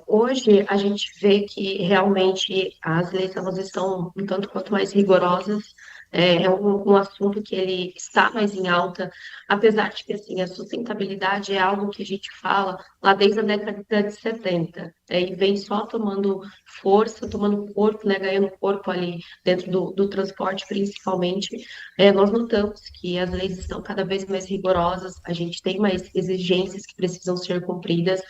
Hoje a gente vê que realmente as leis elas estão um tanto quanto mais rigorosas. É um assunto que ele está mais em alta, apesar de que assim, a sustentabilidade é algo que a gente fala lá desde a década de 70, e vem só tomando força, tomando corpo, né, ganhando corpo ali dentro do transporte principalmente. Nós notamos que as leis estão cada vez mais rigorosas, a gente tem mais exigências que precisam ser cumpridas,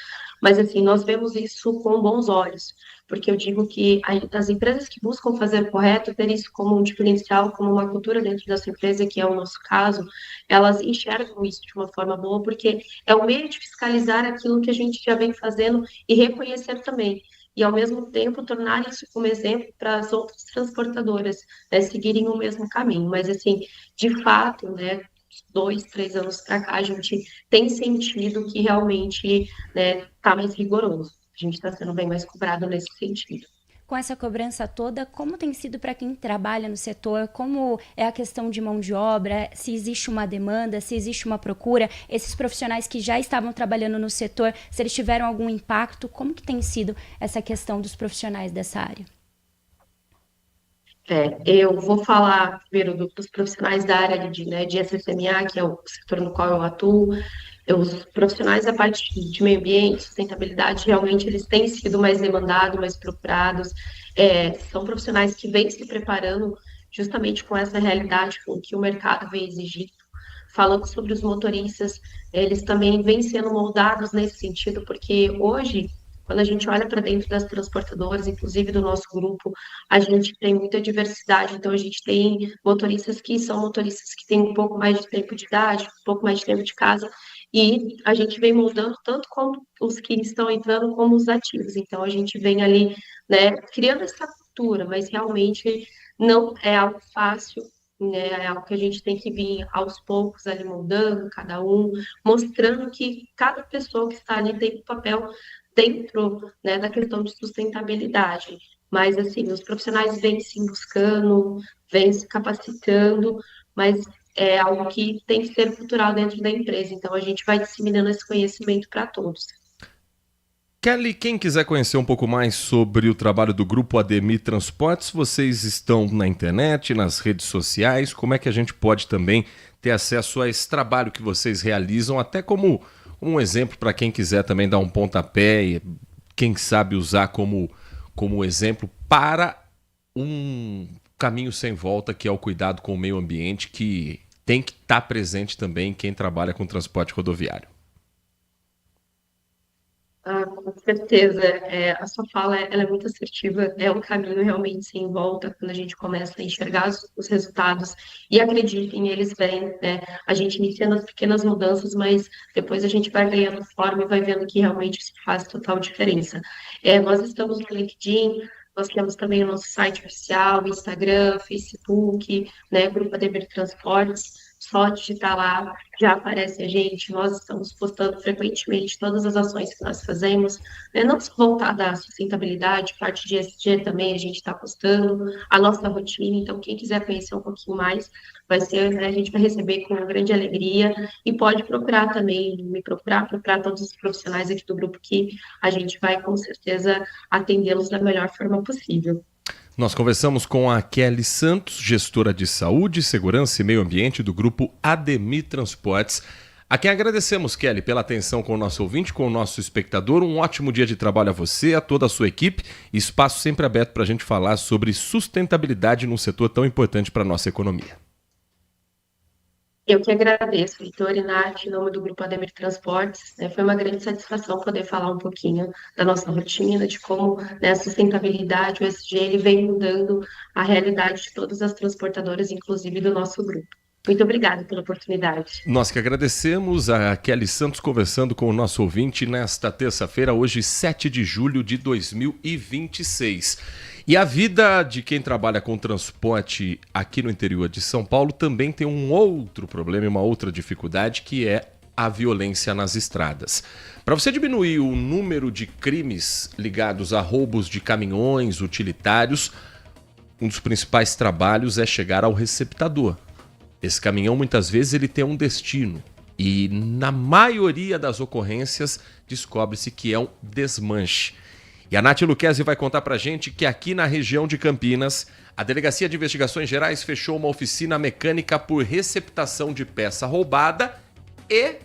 mas assim, nós vemos isso com bons olhos, porque eu digo que as empresas que buscam fazer o correto, ter isso como um diferencial, como uma cultura dentro da sua empresa, que é o nosso caso, elas enxergam isso de uma forma boa, porque é o meio de fiscalizar aquilo que a gente já vem fazendo e reconhecer também. E, ao mesmo tempo, tornar isso como exemplo para as outras transportadoras, né, seguirem o mesmo caminho. Mas, assim, de fato, né, 2, 3 anos para cá, a gente tem sentido que realmente está mais rigoroso. A gente está sendo bem mais cobrado nesse sentido. Com essa cobrança toda, como tem sido para quem trabalha no setor? Como é a questão de mão de obra? Se existe uma demanda, se existe uma procura? Esses profissionais que já estavam trabalhando no setor, se eles tiveram algum impacto, como que tem sido essa questão dos profissionais dessa área? Eu vou falar primeiro dos profissionais da área de SSMA, que é o setor no qual eu atuo. Os profissionais da parte de meio ambiente, sustentabilidade, realmente eles têm sido mais demandados, mais procurados. São profissionais que vêm se preparando justamente com essa realidade com que o mercado vem exigindo. Falando sobre os motoristas, eles também vêm sendo moldados nesse sentido, porque hoje Quando a gente olha para dentro das transportadoras, inclusive do nosso grupo, a gente tem muita diversidade. Então, a gente tem motoristas que são motoristas que têm um pouco mais de tempo de idade, um pouco mais de tempo de casa, e a gente vem mudando tanto como os que estão entrando como os ativos. Então, a gente vem ali, né, criando essa cultura, mas realmente não é algo fácil, né? É algo que a gente tem que vir aos poucos ali moldando cada um, mostrando que cada pessoa que está ali tem um papel dentro, né, da questão de sustentabilidade. Mas, assim, os profissionais vêm se buscando, vêm se capacitando, mas é algo que tem que ser cultural dentro da empresa. Então, a gente vai disseminando esse conhecimento para todos. Kelly, quem quiser conhecer um pouco mais sobre o trabalho do Grupo Ademir Transportes, vocês estão na internet, nas redes sociais, como é que a gente pode também ter acesso a esse trabalho que vocês realizam, até como um exemplo para quem quiser também dar um pontapé e quem sabe usar como exemplo para um caminho sem volta, que é o cuidado com o meio ambiente, que tem que estar presente também em quem trabalha com transporte rodoviário. Com certeza, a sua fala ela é muito assertiva, é um caminho realmente sem volta quando a gente começa a enxergar os resultados, e acreditem, eles vêm, né? A gente inicia nas pequenas mudanças, mas depois a gente vai ganhando forma e vai vendo que realmente isso faz total diferença. Nós estamos no LinkedIn, nós temos também o nosso site oficial, Instagram, Facebook, né, Grupo Ademir Transportes. Só digitar lá, já aparece a gente, nós estamos postando frequentemente todas as ações que nós fazemos, né? Não só voltada à sustentabilidade, parte de ESG também a gente está postando, a nossa rotina, então quem quiser conhecer um pouquinho mais, vai ser, né, a gente vai receber com grande alegria, e pode procurar também, me procurar todos os profissionais aqui do grupo, que a gente vai com certeza atendê-los da melhor forma possível. Nós conversamos com a Kelly Santos, gestora de saúde, segurança e meio ambiente do Grupo Ademir Transportes. A quem agradecemos, Kelly, pela atenção com o nosso ouvinte, com o nosso espectador. Um ótimo dia de trabalho a você, a toda a sua equipe. Espaço sempre aberto para a gente falar sobre sustentabilidade num setor tão importante para a nossa economia. Eu que agradeço, Vitor e Nath, em nome do Grupo Ademir Transportes. Foi uma grande satisfação poder falar um pouquinho da nossa rotina, de como, né, a sustentabilidade, o ESG, ele vem mudando a realidade de todas as transportadoras, inclusive do nosso grupo. Muito obrigada pela oportunidade. Nós que agradecemos, a Kelly Santos conversando com o nosso ouvinte nesta terça-feira, hoje 7 de julho de 2026. E a vida de quem trabalha com transporte aqui no interior de São Paulo também tem um outro problema e uma outra dificuldade, que é a violência nas estradas. Para você diminuir o número de crimes ligados a roubos de caminhões utilitários, um dos principais trabalhos é chegar ao receptador. Esse caminhão, muitas vezes, ele tem um destino. E na maioria das ocorrências, descobre-se que é um desmanche. E a Nath Luquezzi vai contar pra gente que aqui na região de Campinas, a Delegacia de Investigações Gerais fechou uma oficina mecânica por receptação de peça roubada e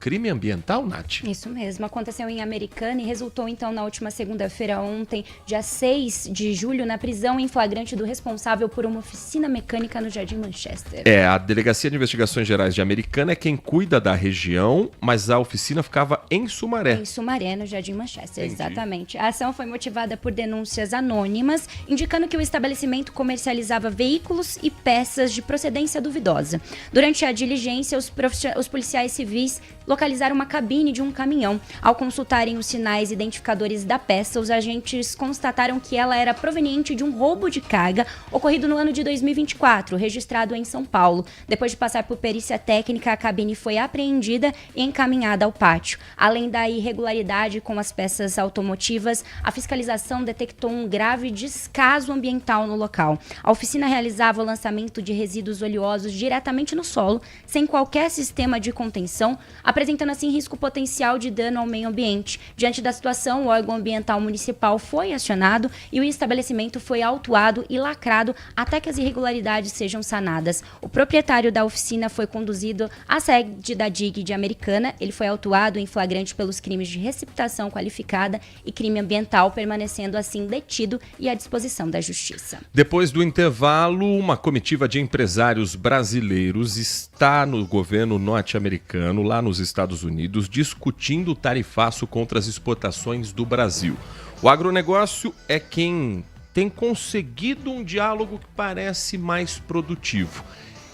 crime ambiental, Nath? Isso mesmo, aconteceu em Americana e resultou então na última segunda-feira, ontem, dia 6 de julho, na prisão em flagrante do responsável por uma oficina mecânica no Jardim Manchester. A Delegacia de Investigações Gerais de Americana é quem cuida da região, mas a oficina ficava em Sumaré. Em Sumaré, no Jardim Manchester, exatamente. A ação foi motivada por denúncias anônimas, indicando que o estabelecimento comercializava veículos e peças de procedência duvidosa. Durante a diligência, os policiais civis localizaram uma cabine de um caminhão. Ao consultarem os sinais identificadores da peça, os agentes constataram que ela era proveniente de um roubo de carga ocorrido no ano de 2024, registrado em São Paulo. Depois de passar por perícia técnica, a cabine foi apreendida e encaminhada ao pátio. Além da irregularidade com as peças automotivas, a fiscalização detectou um grave descaso ambiental no local. A oficina realizava o lançamento de resíduos oleosos diretamente no solo, sem qualquer sistema de contenção, apresentando assim risco potencial de dano ao meio ambiente. Diante da situação, o órgão ambiental municipal foi acionado e o estabelecimento foi autuado e lacrado até que as irregularidades sejam sanadas. O proprietário da oficina foi conduzido à sede da DIG de Americana. Ele foi autuado em flagrante pelos crimes de receptação qualificada e crime ambiental, permanecendo assim detido e à disposição da Justiça. Depois do intervalo, uma comitiva de empresários brasileiros está no governo norte-americano, lá nos Estados Unidos discutindo o tarifaço contra as exportações do Brasil. O agronegócio é quem tem conseguido um diálogo que parece mais produtivo.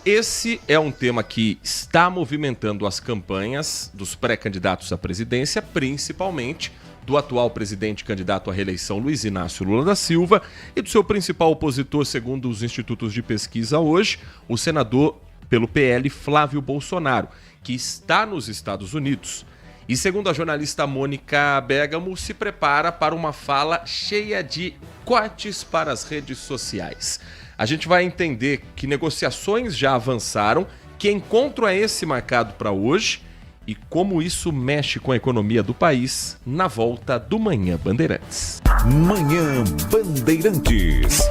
Esse é um tema que está movimentando as campanhas dos pré-candidatos à presidência, principalmente do atual presidente candidato à reeleição Luiz Inácio Lula da Silva e do seu principal opositor, segundo os institutos de pesquisa hoje, o senador pelo PL Flávio Bolsonaro, que está nos Estados Unidos. E segundo a jornalista Mônica Bergamo, se prepara para uma fala cheia de cortes para as redes sociais. A gente vai entender que negociações já avançaram, que encontro é esse marcado para hoje e como isso mexe com a economia do país na volta do Manhã Bandeirantes. Manhã Bandeirantes.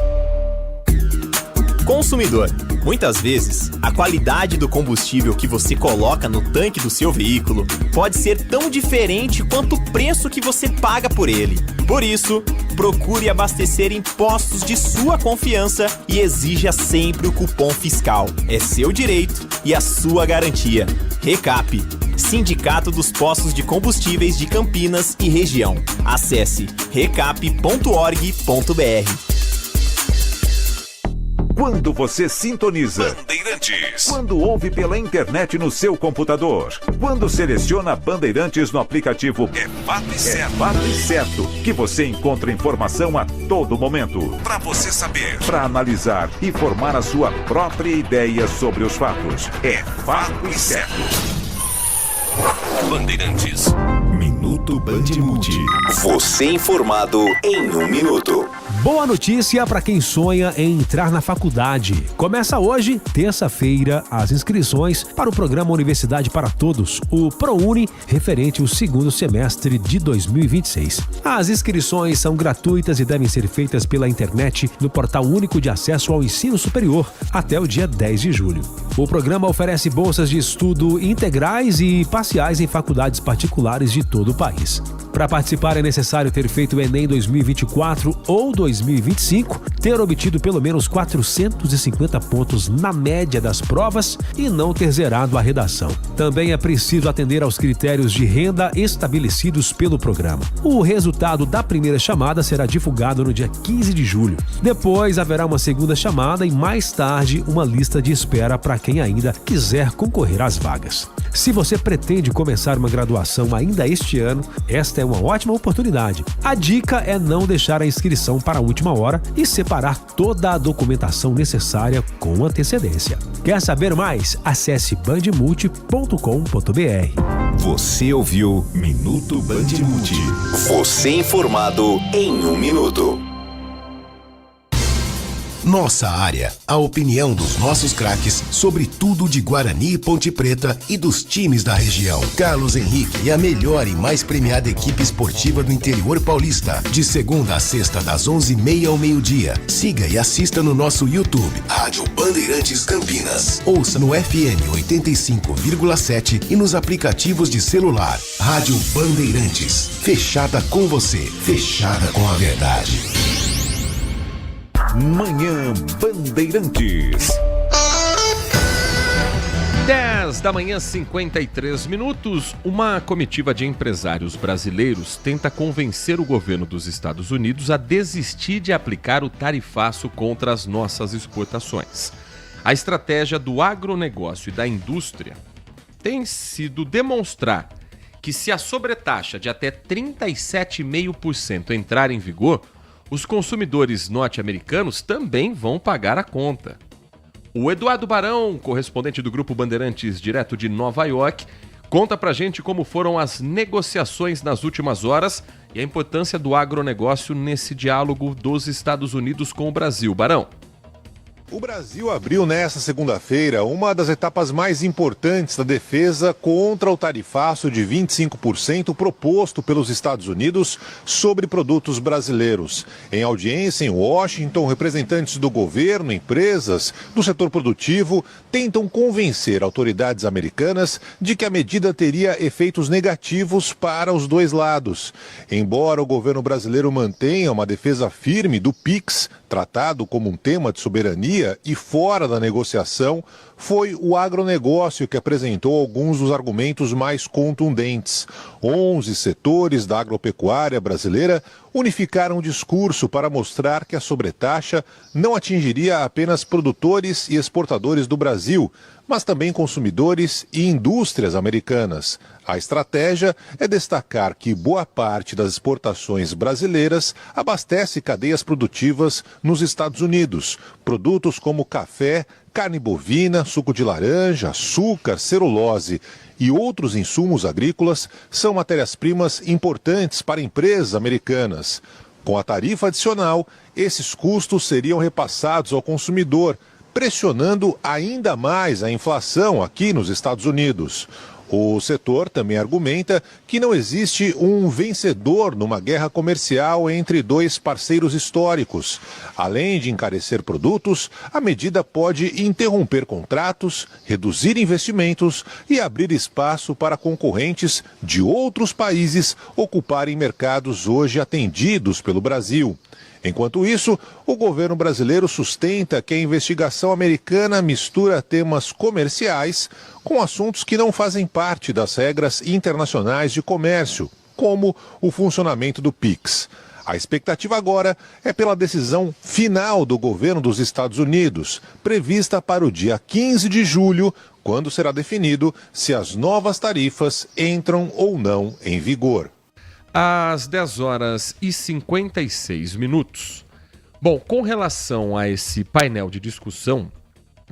Consumidor, muitas vezes, a qualidade do combustível que você coloca no tanque do seu veículo pode ser tão diferente quanto o preço que você paga por ele. Por isso, procure abastecer em postos de sua confiança e exija sempre o cupom fiscal. É seu direito e a sua garantia. Recap, Sindicato dos Postos de Combustíveis de Campinas e Região. Acesse recap.org.br. Quando você sintoniza Bandeirantes, quando ouve pela internet no seu computador, quando seleciona Bandeirantes no aplicativo, é fato e certo que você encontra informação a todo momento, para você saber, para analisar e formar a sua própria ideia sobre os fatos. É fato e certo. Bandeirantes. Minuto Bandimulti. Você informado em 1 minuto. Boa notícia para quem sonha em entrar na faculdade. Começa hoje, terça-feira, as inscrições para o programa Universidade para Todos, o ProUni, referente ao segundo semestre de 2026. As inscrições são gratuitas e devem ser feitas pela internet no Portal Único de Acesso ao Ensino Superior até o dia 10 de julho. O programa oferece bolsas de estudo integrais e parciais em faculdades particulares de todo o país. Para participar é necessário ter feito o Enem 2024 ou 2025, ter obtido pelo menos 450 pontos na média das provas e não ter zerado a redação. Também é preciso atender aos critérios de renda estabelecidos pelo programa. O resultado da primeira chamada será divulgado no dia 15 de julho. Depois haverá uma segunda chamada e mais tarde uma lista de espera para quem ainda quiser concorrer às vagas. Se você pretende começar uma graduação ainda este ano, esta é uma ótima oportunidade. A dica é não deixar a inscrição para a última hora e separar toda a documentação necessária com antecedência. Quer saber mais? Acesse bandmulti.com.br. Você ouviu Minuto Bandimulti. Você informado em 1 minuto. Nossa área, a opinião dos nossos craques sobre tudo de Guarani e Ponte Preta e dos times da região. Carlos Henrique e a melhor e mais premiada equipe esportiva do interior paulista. De segunda a sexta, das 11h30 ao meio-dia. Siga e assista no nosso YouTube, Rádio Bandeirantes Campinas. Ouça no FM 85,7 e nos aplicativos de celular. Rádio Bandeirantes. Fechada com você, fechada com a verdade. Manhã Bandeirantes. 10 da manhã, 53 minutos. Uma comitiva de empresários brasileiros tenta convencer o governo dos Estados Unidos a desistir de aplicar o tarifaço contra as nossas exportações. A estratégia do agronegócio e da indústria tem sido demonstrar que se a sobretaxa de até 37,5% entrar em vigor, os consumidores norte-americanos também vão pagar a conta. O Eduardo Barão, correspondente do Grupo Bandeirantes, direto de Nova York, conta pra gente como foram as negociações nas últimas horas e a importância do agronegócio nesse diálogo dos Estados Unidos com o Brasil. Barão. O Brasil abriu nesta segunda-feira uma das etapas mais importantes da defesa contra o tarifaço de 25% proposto pelos Estados Unidos sobre produtos brasileiros. Em audiência em Washington, representantes do governo, empresas, do setor produtivo tentam convencer autoridades americanas de que a medida teria efeitos negativos para os dois lados. Embora o governo brasileiro mantenha uma defesa firme do PIX, tratado como um tema de soberania e fora da negociação, foi o agronegócio que apresentou alguns dos argumentos mais contundentes. 11 setores da agropecuária brasileira unificaram o discurso para mostrar que a sobretaxa não atingiria apenas produtores e exportadores do Brasil, mas também consumidores e indústrias americanas. A estratégia é destacar que boa parte das exportações brasileiras abastece cadeias produtivas nos Estados Unidos. Produtos como café, carne bovina, suco de laranja, açúcar, celulose e outros insumos agrícolas são matérias-primas importantes para empresas americanas. Com a tarifa adicional, esses custos seriam repassados ao consumidor, pressionando ainda mais a inflação aqui nos Estados Unidos. O setor também argumenta que não existe um vencedor numa guerra comercial entre dois parceiros históricos. Além de encarecer produtos, a medida pode interromper contratos, reduzir investimentos e abrir espaço para concorrentes de outros países ocuparem mercados hoje atendidos pelo Brasil. Enquanto isso, o governo brasileiro sustenta que a investigação americana mistura temas comerciais com assuntos que não fazem parte das regras internacionais de comércio, como o funcionamento do PIX. A expectativa agora é pela decisão final do governo dos Estados Unidos, prevista para o dia 15 de julho, quando será definido se as novas tarifas entram ou não em vigor. Às 10 horas e 56 minutos. Bom, com relação a esse painel de discussão,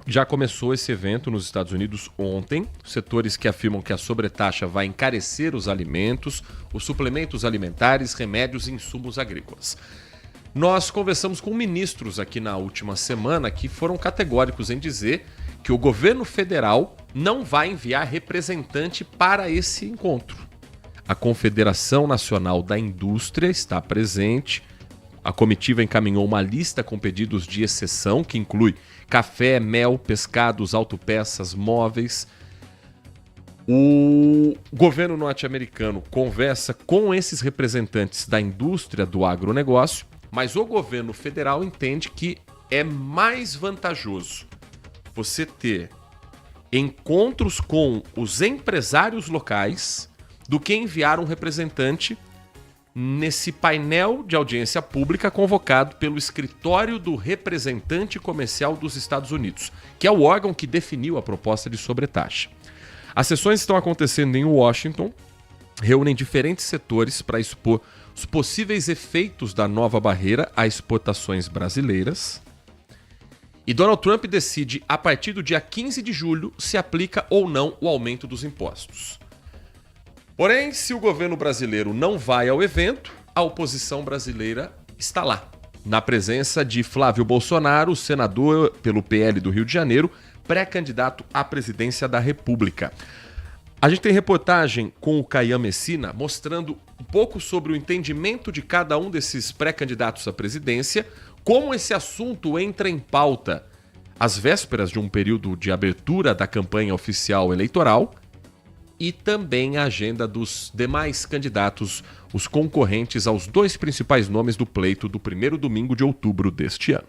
já começou esse evento nos Estados Unidos ontem. Setores que afirmam que a sobretaxa vai encarecer os alimentos, os suplementos alimentares, remédios e insumos agrícolas. Nós conversamos com ministros aqui na última semana que foram categóricos em dizer que o governo federal não vai enviar representante para esse encontro. A Confederação Nacional da Indústria está presente. A comitiva encaminhou uma lista com pedidos de exceção, que inclui café, mel, pescados, autopeças, móveis. O governo norte-americano conversa com esses representantes da indústria do agronegócio, mas o governo federal entende que é mais vantajoso você ter encontros com os empresários locais do que enviar um representante nesse painel de audiência pública convocado pelo Escritório do Representante Comercial dos Estados Unidos, que é o órgão que definiu a proposta de sobretaxa. As sessões estão acontecendo em Washington, reúnem diferentes setores para expor os possíveis efeitos da nova barreira a exportações brasileiras. E Donald Trump decide, a partir do dia 15 de julho, se aplica ou não o aumento dos impostos. Porém, se o governo brasileiro não vai ao evento, a oposição brasileira está lá, na presença de Flávio Bolsonaro, senador pelo PL do Rio de Janeiro, pré-candidato à presidência da República. A gente tem reportagem com o Caian Messina mostrando um pouco sobre o entendimento de cada um desses pré-candidatos à presidência, como esse assunto entra em pauta às vésperas de um período de abertura da campanha oficial eleitoral, e também a agenda dos demais candidatos, os concorrentes aos dois principais nomes do pleito do primeiro domingo de outubro deste ano.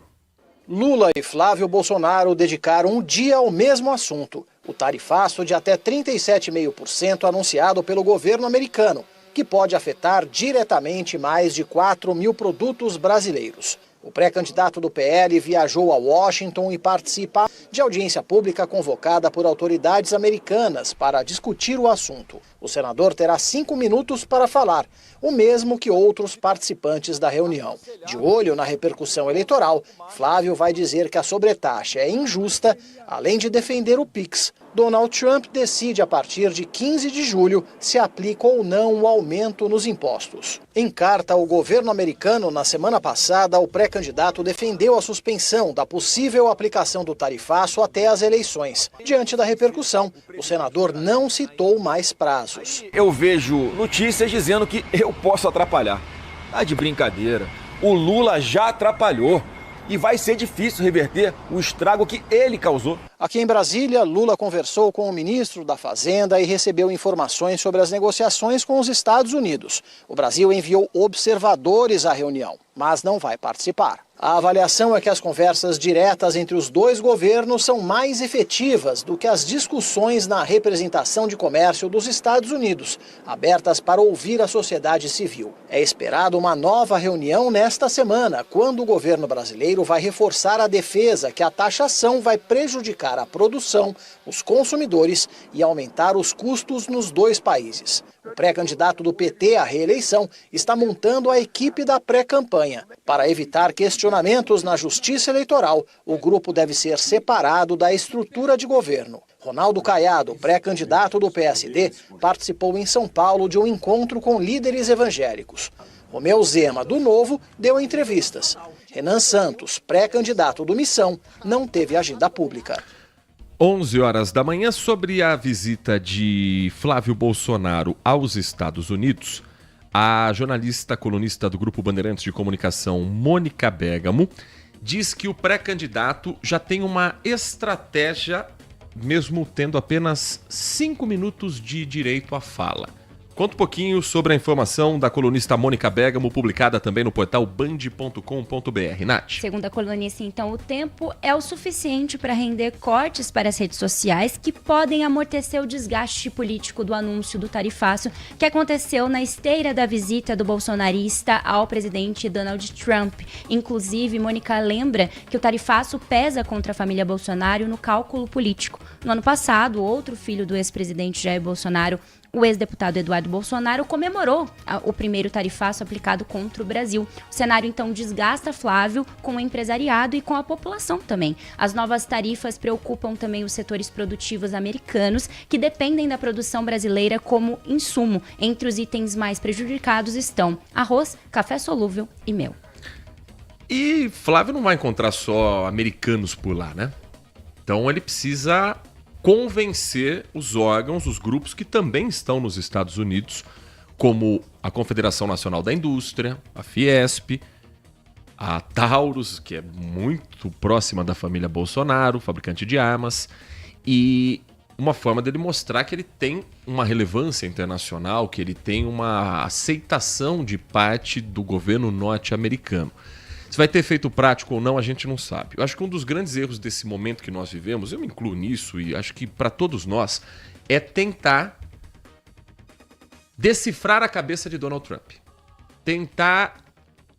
Lula e Flávio Bolsonaro dedicaram um dia ao mesmo assunto, o tarifaço de até 37,5% anunciado pelo governo americano, que pode afetar diretamente mais de 4 mil produtos brasileiros. O pré-candidato do PL viajou a Washington e participa de audiência pública convocada por autoridades americanas para discutir o assunto. O senador terá 5 minutos para falar, o mesmo que outros participantes da reunião. De olho na repercussão eleitoral, Flávio vai dizer que a sobretaxa é injusta, além de defender o PIX. Donald Trump decide a partir de 15 de julho se aplica ou não o aumento nos impostos. Em carta ao governo americano, na semana passada, o pré-candidato defendeu a suspensão da possível aplicação do tarifaço até as eleições. Diante da repercussão, o senador não citou mais prazos. Eu vejo notícias dizendo que eu posso atrapalhar. Tá de brincadeira. O Lula já atrapalhou. E vai ser difícil reverter o estrago que ele causou. Aqui em Brasília, Lula conversou com o ministro da Fazenda e recebeu informações sobre as negociações com os Estados Unidos. O Brasil enviou observadores à reunião. mas não vai participar. A avaliação é que as conversas diretas entre os dois governos são mais efetivas do que as discussões na representação de comércio dos Estados Unidos, abertas para ouvir a sociedade civil. É esperado uma nova reunião nesta semana, quando o governo brasileiro vai reforçar a defesa que a taxação vai prejudicar a produção, os consumidores e aumentar os custos nos dois países. O pré-candidato do PT à reeleição está montando a equipe da pré-campanha. Para evitar questionamentos na justiça eleitoral, o grupo deve ser separado da estrutura de governo. Ronaldo Caiado, pré-candidato do PSD, participou em São Paulo de um encontro com líderes evangélicos. Romeu Zema, do Novo, deu entrevistas. Renan Santos, pré-candidato do Missão, não teve agenda pública. 11 horas da manhã, sobre a visita de Flávio Bolsonaro aos Estados Unidos, a jornalista colunista do Grupo Bandeirantes de Comunicação, Mônica Bergamo, diz que o pré-candidato já tem uma estratégia, mesmo tendo apenas 5 minutos de direito à fala. Conta um pouquinho sobre a informação da colunista Mônica Bergamo, publicada também no portal band.com.br. Nath. Segundo a colunista, então, o tempo é o suficiente para render cortes para as redes sociais que podem amortecer o desgaste político do anúncio do tarifaço que aconteceu na esteira da visita do bolsonarista ao presidente Donald Trump. Inclusive, Mônica lembra que o tarifaço pesa contra a família Bolsonaro no cálculo político. No ano passado, outro filho do ex-presidente Jair Bolsonaro, o ex-deputado Eduardo Bolsonaro, comemorou o primeiro tarifaço aplicado contra o Brasil. O cenário, então, desgasta Flávio com o empresariado e com a população também. As novas tarifas preocupam também os setores produtivos americanos, que dependem da produção brasileira como insumo. Entre os itens mais prejudicados estão arroz, café solúvel e mel. E Flávio não vai encontrar só americanos por lá, né? Então ele precisa convencer os órgãos, os grupos que também estão nos Estados Unidos, como a Confederação Nacional da Indústria, a Fiesp, a Taurus, que é muito próxima da família Bolsonaro, fabricante de armas, e uma forma dele mostrar que ele tem uma relevância internacional, que ele tem uma aceitação de parte do governo norte-americano. Se vai ter efeito prático ou não, a gente não sabe. Eu acho que um dos grandes erros desse momento que nós vivemos, eu me incluo nisso e acho que para todos nós, é tentar decifrar a cabeça de Donald Trump. Tentar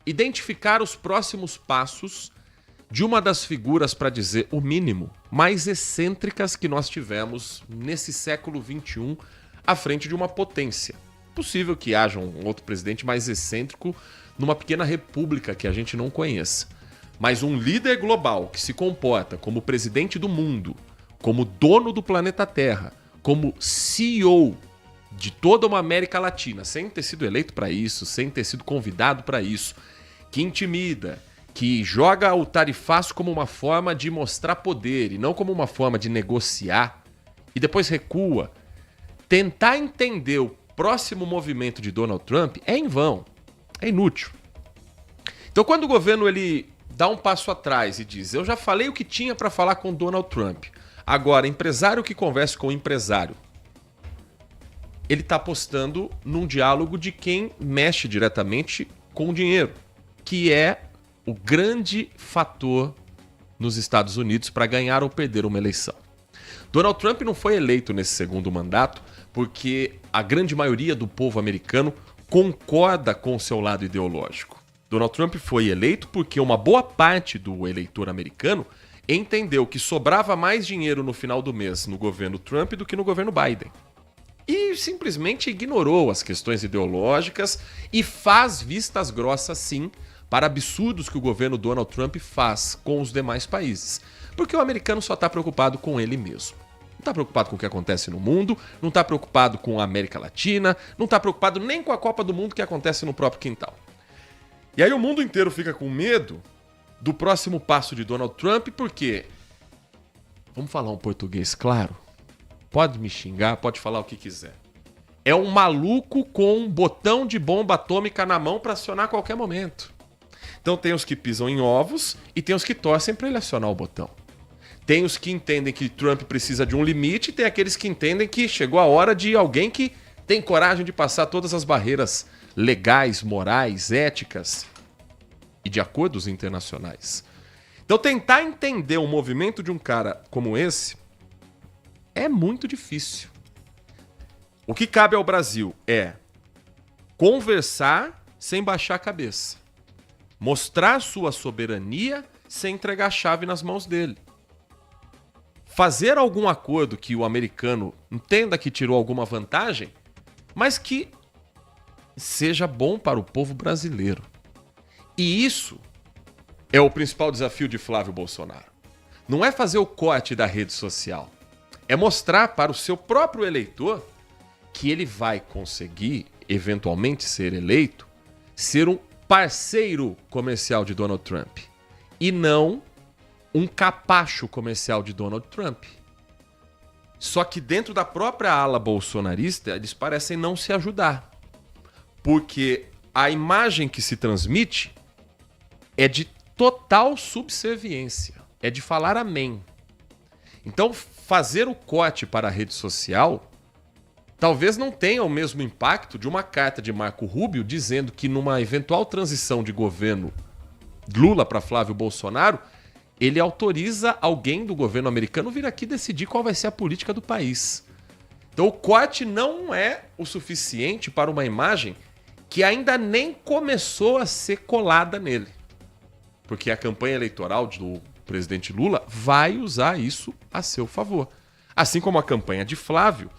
identificar os próximos passos de uma das figuras, para dizer o mínimo, mais excêntricas que nós tivemos nesse século XXI à frente de uma potência. Possível que haja um outro presidente mais excêntrico numa pequena república que a gente não conheça. Mas um líder global que se comporta como presidente do mundo, como dono do planeta Terra, como CEO de toda uma América Latina, sem ter sido eleito para isso, sem ter sido convidado para isso, que intimida, que joga o tarifaço como uma forma de mostrar poder e não como uma forma de negociar, e depois recua, tentar entender o próximo movimento de Donald Trump é em vão. É inútil. Então, quando o governo ele dá um passo atrás e diz: eu já falei o que tinha para falar com Donald Trump, agora empresário que converse com empresário, ele está apostando num diálogo de quem mexe diretamente com o dinheiro, que é o grande fator nos Estados Unidos para ganhar ou perder uma eleição. Donald Trump não foi eleito nesse segundo mandato porque a grande maioria do povo americano concorda com o seu lado ideológico. Donald Trump foi eleito porque uma boa parte do eleitor americano entendeu que sobrava mais dinheiro no final do mês no governo Trump do que no governo Biden. E simplesmente ignorou as questões ideológicas e faz vistas grossas, sim, para absurdos que o governo Donald Trump faz com os demais países. Porque o americano só está preocupado com ele mesmo. Não está preocupado com o que acontece no mundo, não está preocupado com a América Latina, não está preocupado nem com a Copa do Mundo que acontece no próprio quintal. E aí o mundo inteiro fica com medo do próximo passo de Donald Trump, porque, vamos falar um português claro, pode me xingar, pode falar o que quiser. É um maluco com um botão de bomba atômica na mão para acionar a qualquer momento. Então tem os que pisam em ovos e tem os que torcem para ele acionar o botão. Tem os que entendem que Trump precisa de um limite e tem aqueles que entendem que chegou a hora de alguém que tem coragem de passar todas as barreiras legais, morais, éticas e de acordos internacionais. Então tentar entender o movimento de um cara como esse é muito difícil. O que cabe ao Brasil é conversar sem baixar a cabeça. Mostrar sua soberania sem entregar a chave nas mãos dele. Fazer algum acordo que o americano entenda que tirou alguma vantagem, mas que seja bom para o povo brasileiro. E isso é o principal desafio de Flávio Bolsonaro. Não é fazer o corte da rede social. É mostrar para o seu próprio eleitor que ele vai conseguir, eventualmente ser eleito, ser um parceiro comercial de Donald Trump. E não um capacho comercial de Donald Trump. Só que dentro da própria ala bolsonarista, eles parecem não se ajudar. Porque a imagem que se transmite é de total subserviência. É de falar amém. Então, fazer o corte para a rede social talvez não tenha o mesmo impacto de uma carta de Marco Rubio dizendo que numa eventual transição de governo Lula para Flávio Bolsonaro, ele autoriza alguém do governo americano vir aqui decidir qual vai ser a política do país. Então o corte não é o suficiente para uma imagem que ainda nem começou a ser colada nele. Porque a campanha eleitoral do presidente Lula vai usar isso a seu favor. Assim como a campanha de Flávio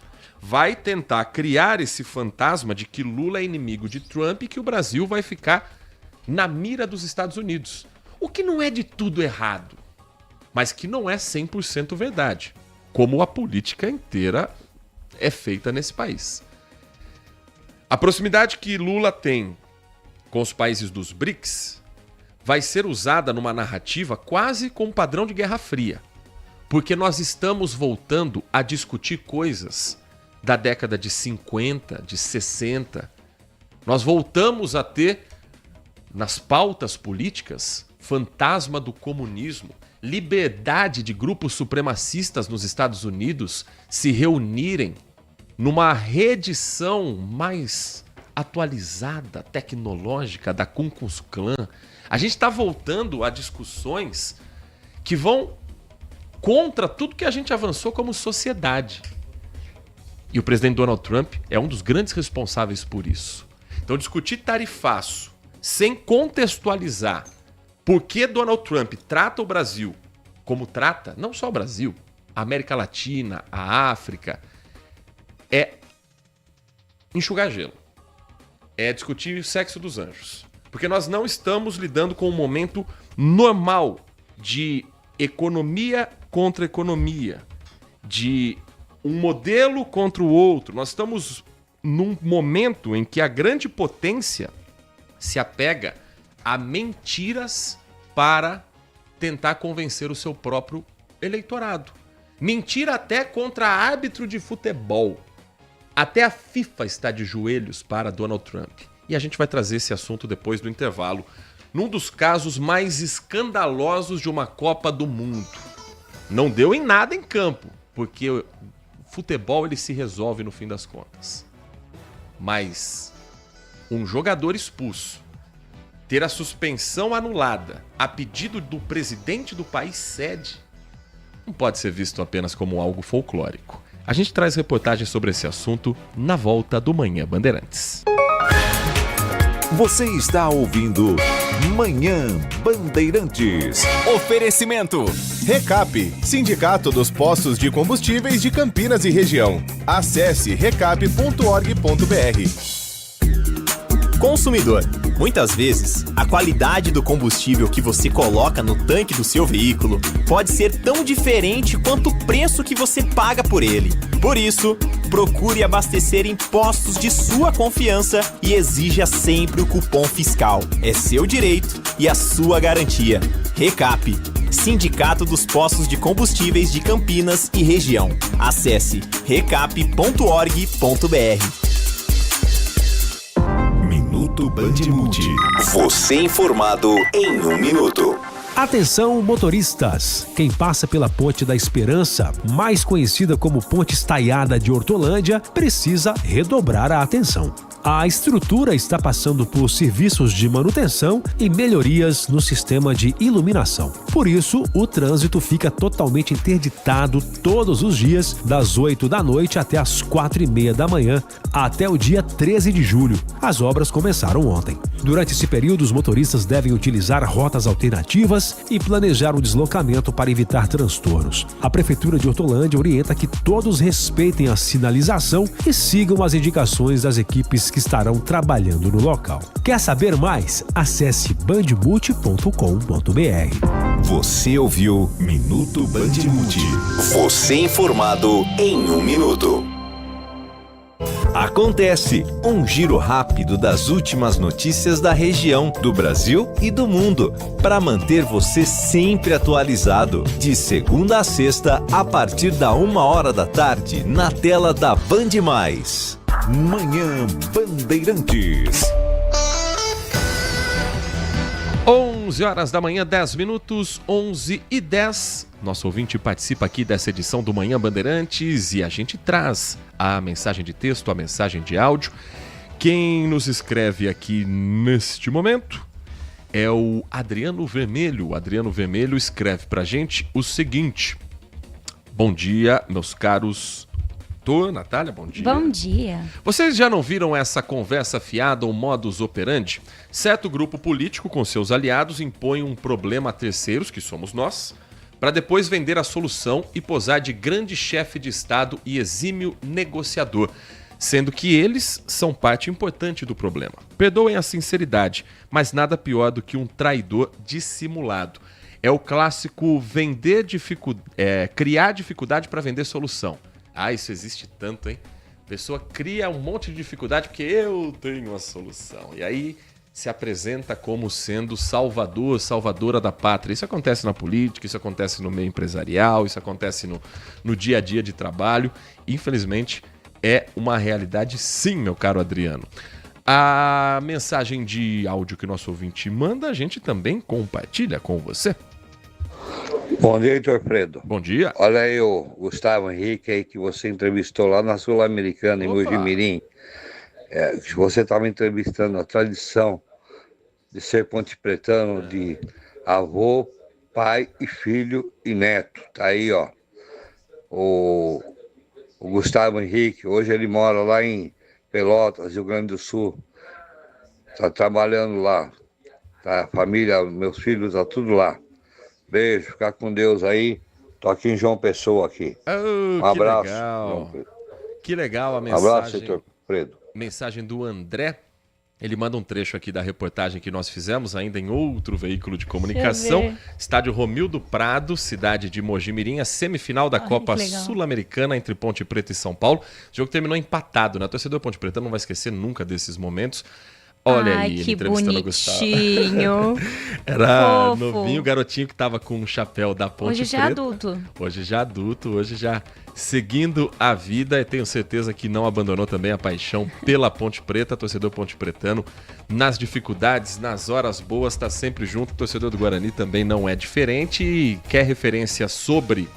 vai tentar criar esse fantasma de que Lula é inimigo de Trump e que o Brasil vai ficar na mira dos Estados Unidos. O que não é de tudo errado, mas que não é 100% verdade, como a política inteira é feita nesse país. A proximidade que Lula tem com os países dos BRICS vai ser usada numa narrativa quase com um padrão de Guerra Fria, porque nós estamos voltando a discutir coisas da década de 50, de 60. Nós voltamos a ter nas pautas políticas fantasma do comunismo, liberdade de grupos supremacistas nos Estados Unidos se reunirem numa reedição mais atualizada, tecnológica da Ku Klux Klan. A gente está voltando a discussões que vão contra tudo que a gente avançou como sociedade. E o presidente Donald Trump é um dos grandes responsáveis por isso. Então discutir tarifaço sem contextualizar por que Donald Trump trata o Brasil como trata, não só o Brasil, a América Latina, a África, é enxugar gelo. É discutir o sexo dos anjos. Porque nós não estamos lidando com um momento normal de economia contra economia, de um modelo contra o outro. Nós estamos num momento em que a grande potência se apega a mentiras para tentar convencer o seu próprio eleitorado. Mentira até contra árbitro de futebol. Até a FIFA está de joelhos para Donald Trump. E a gente vai trazer esse assunto depois do intervalo, num dos casos mais escandalosos de uma Copa do Mundo. Não deu em nada em campo, porque o futebol ele se resolve no fim das contas. Mas um jogador expulso, ter a suspensão anulada a pedido do presidente do país sede, não pode ser visto apenas como algo folclórico. A gente traz reportagens sobre esse assunto na volta do Manhã Bandeirantes. Você está ouvindo Manhã Bandeirantes. Oferecimento Recap, Sindicato dos Postos de Combustíveis de Campinas e Região. Acesse recap.org.br. Consumidor. Muitas vezes, a qualidade do combustível que você coloca no tanque do seu veículo pode ser tão diferente quanto o preço que você paga por ele. Por isso, procure abastecer em postos de sua confiança e exija sempre o cupom fiscal. É seu direito e a sua garantia. Recap, Sindicato dos Postos de Combustíveis de Campinas e Região. Acesse recap.org.br. Minuto Bandmuti. Você informado em 1 minuto. Atenção, motoristas! Quem passa pela Ponte da Esperança, mais conhecida como Ponte Estaiada de Hortolândia, precisa redobrar a atenção. A estrutura está passando por serviços de manutenção e melhorias no sistema de iluminação. Por isso, o trânsito fica totalmente interditado todos os dias, das 8 da noite até as 4:30 da manhã, até o dia 13 de julho. As obras começaram ontem. Durante esse período, os motoristas devem utilizar rotas alternativas e planejar o deslocamento para evitar transtornos. A Prefeitura de Hortolândia orienta que todos respeitem a sinalização e sigam as indicações das equipes que estarão trabalhando no local. Quer saber mais? Acesse bandmulti.com.br. Você ouviu Minuto Bandmulti. Você informado em 1 minuto. Acontece um giro rápido das últimas notícias da região, do Brasil e do mundo, para manter você sempre atualizado. De segunda a sexta, a partir da 1h da tarde, na tela da Band+. Manhã Bandeirantes. 11h da manhã, 10 minutos, 11h10. Nosso ouvinte participa aqui dessa edição do Manhã Bandeirantes e a gente traz a mensagem de texto, a mensagem de áudio. Quem nos escreve aqui neste momento é o Adriano Vermelho. O Adriano Vermelho escreve pra gente o seguinte: bom dia, meus caros. Natália, bom dia. Bom dia. Vocês já não viram essa conversa fiada, um modus operandi? Certo grupo político com seus aliados impõe um problema a terceiros, que somos nós, para depois vender a solução e posar de grande chefe de Estado e exímio negociador, sendo que eles são parte importante do problema. Perdoem a sinceridade, mas nada pior do que um traidor dissimulado. É o clássico criar dificuldade para vender solução. Ah, isso existe tanto, hein? A pessoa cria um monte de dificuldade porque eu tenho a solução. E aí se apresenta como sendo salvadora da pátria. Isso acontece na política, isso acontece no meio empresarial, isso acontece no dia a dia de trabalho. Infelizmente, é uma realidade sim, meu caro Adriano. A mensagem de áudio que o nosso ouvinte manda, a gente também compartilha com você. Bom dia, Heitor Fredo. Bom dia. Olha aí o Gustavo Henrique aí que você entrevistou lá na Sul-Americana, em Mojimirim. Você estava entrevistando a tradição de ser pontepretano de avô, pai e filho e neto. Tá aí, ó. O Gustavo Henrique, hoje ele mora lá em Pelotas, Rio Grande do Sul. Tá trabalhando lá. Tá, a família, meus filhos, tá tudo lá. Beijo, fica com Deus aí. Tô aqui em João Pessoa aqui. Um abraço. Que legal a mensagem. Abraço, Heitor Fredo. Mensagem do André. Ele manda um trecho aqui da reportagem que nós fizemos ainda em outro veículo de comunicação. Estádio Romildo Prado, cidade de Mojimirim, a semifinal da Copa Sul-Americana entre Ponte Preta e São Paulo. O jogo terminou empatado, né? O torcedor Ponte Preta não vai esquecer nunca desses momentos. Olha aí, ele entrevistando o Gustavo. Bonitinho. Era fofo. Novinho, garotinho que tava com um chapéu da Ponte Preta. Hoje já é adulto. Hoje já seguindo a vida, e tenho certeza que não abandonou também a paixão pela Ponte Preta. Torcedor ponte pretano, nas dificuldades, nas horas boas, está sempre junto. O torcedor do Guarani também não é diferente. E quer referência sobre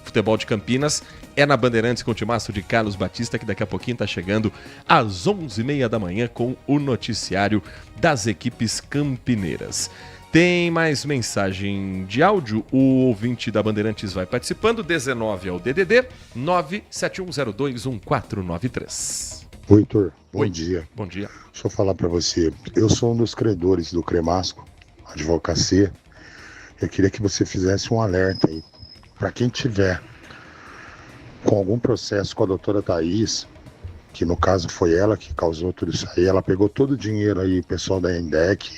futebol de Campinas, é na Bandeirantes com o timaço de Carlos Batista, que daqui a pouquinho está chegando às 11h30 da manhã com o noticiário das equipes campineiras. Tem mais mensagem de áudio, o ouvinte da Bandeirantes vai participando, 19 é o DDD 971021493. Oi, Heitor, bom dia. Bom dia. Deixa eu falar para você, eu sou um dos credores do Cremasco, advocacia. Eu queria que você fizesse um alerta aí, para quem tiver com algum processo com a doutora Thaís, que no caso foi ela que causou tudo isso aí, ela pegou todo o dinheiro aí, o pessoal da ENDEC,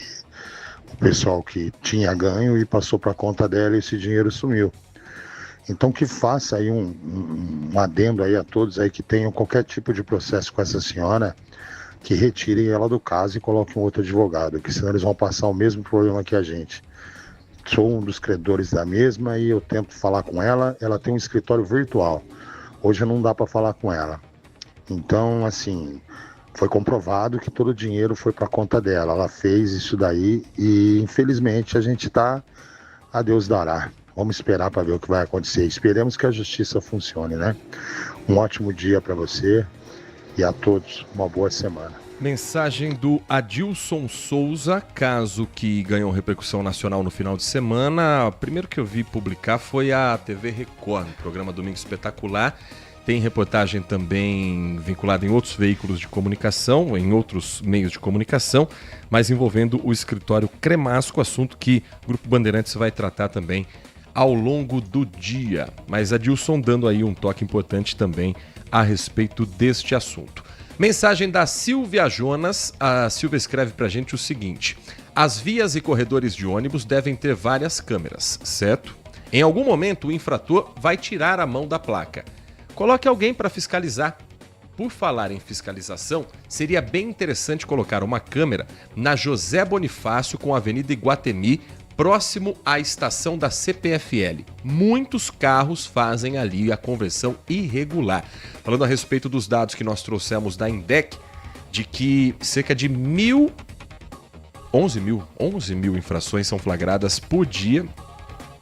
o pessoal que tinha ganho e passou para a conta dela e esse dinheiro sumiu. Então que faça aí um adendo aí a todos aí que tenham qualquer tipo de processo com essa senhora, que retirem ela do caso e coloquem um outro advogado, que senão eles vão passar o mesmo problema que a gente. Sou um dos credores da mesma e eu tento falar com ela, ela tem um escritório virtual. Hoje não dá para falar com ela. Então, assim, foi comprovado que todo o dinheiro foi para a conta dela. Ela fez isso daí e, infelizmente, a gente está a Deus dará. Vamos esperar para ver o que vai acontecer. Esperemos que a justiça funcione, né? Um ótimo dia para você e a todos. Uma boa semana. Mensagem do Adilson Souza, caso que ganhou repercussão nacional no final de semana. O primeiro que eu vi publicar foi a TV Record, no programa Domingo Espetacular. Tem reportagem também vinculada em outros veículos de comunicação, em outros meios de comunicação, mas envolvendo o escritório Cremasco, assunto que o Grupo Bandeirantes vai tratar também ao longo do dia. Mas Adilson dando aí um toque importante também a respeito deste assunto. Mensagem da Silvia Jonas. A Silvia escreve pra gente o seguinte: as vias e corredores de ônibus devem ter várias câmeras, certo? Em algum momento o infrator vai tirar a mão da placa. Coloque alguém para fiscalizar. Por falar em fiscalização, seria bem interessante colocar uma câmera na José Bonifácio com a Avenida Iguatemi, próximo à estação da CPFL. Muitos carros fazem ali a conversão irregular. Falando a respeito dos dados que nós trouxemos da INDEC, de que cerca de 11 mil infrações são flagradas por dia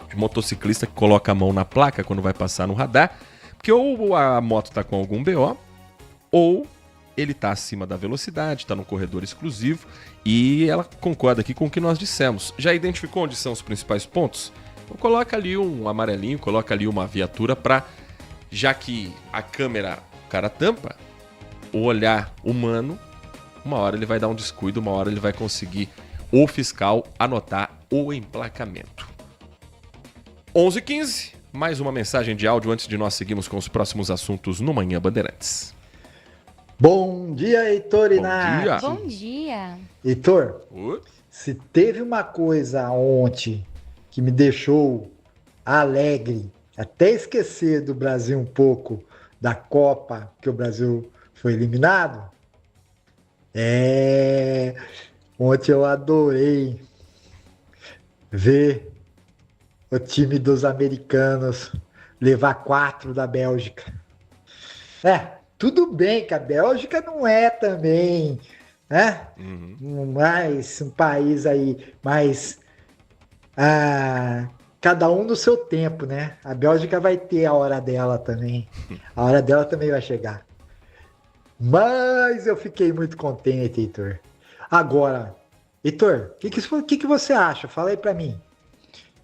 de motociclista que coloca a mão na placa quando vai passar no radar, porque ou a moto está com algum BO, ou ele está acima da velocidade, está num corredor exclusivo, e ela concorda aqui com o que nós dissemos. Já identificou onde são os principais pontos? Então coloca ali um amarelinho, coloca ali uma viatura para, já que a câmera o cara tampa, o olhar humano, uma hora ele vai dar um descuido, uma hora ele vai conseguir o fiscal anotar o emplacamento. 11h15, mais uma mensagem de áudio antes de nós seguirmos com os próximos assuntos no Manhã Bandeirantes. Bom dia, Heitor e Nath. Bom dia. Heitor, se teve uma coisa ontem que me deixou alegre, até esquecer do Brasil um pouco, da Copa, que o Brasil foi eliminado, ontem eu adorei ver o time dos americanos levar 4 da Bélgica. Tudo bem que a Bélgica não é também, né? Mais um país aí, mas cada um no seu tempo, né? A Bélgica vai ter a hora dela também. A hora dela também vai chegar. Mas eu fiquei muito contente, Heitor. Agora, Heitor, o que você acha? Fala aí pra mim.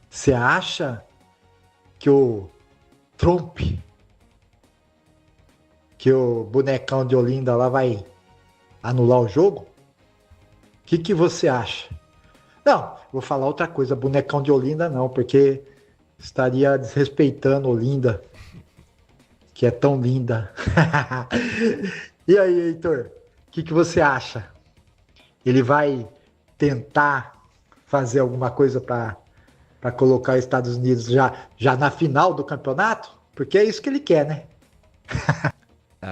Você acha que o Trump, que o bonecão de Olinda lá vai anular o jogo? O que você acha? Não, vou falar outra coisa, bonecão de Olinda não, porque estaria desrespeitando Olinda, que é tão linda. E aí, Heitor, o que você acha? Ele vai tentar fazer alguma coisa para colocar os Estados Unidos já na final do campeonato? Porque é isso que ele quer, né?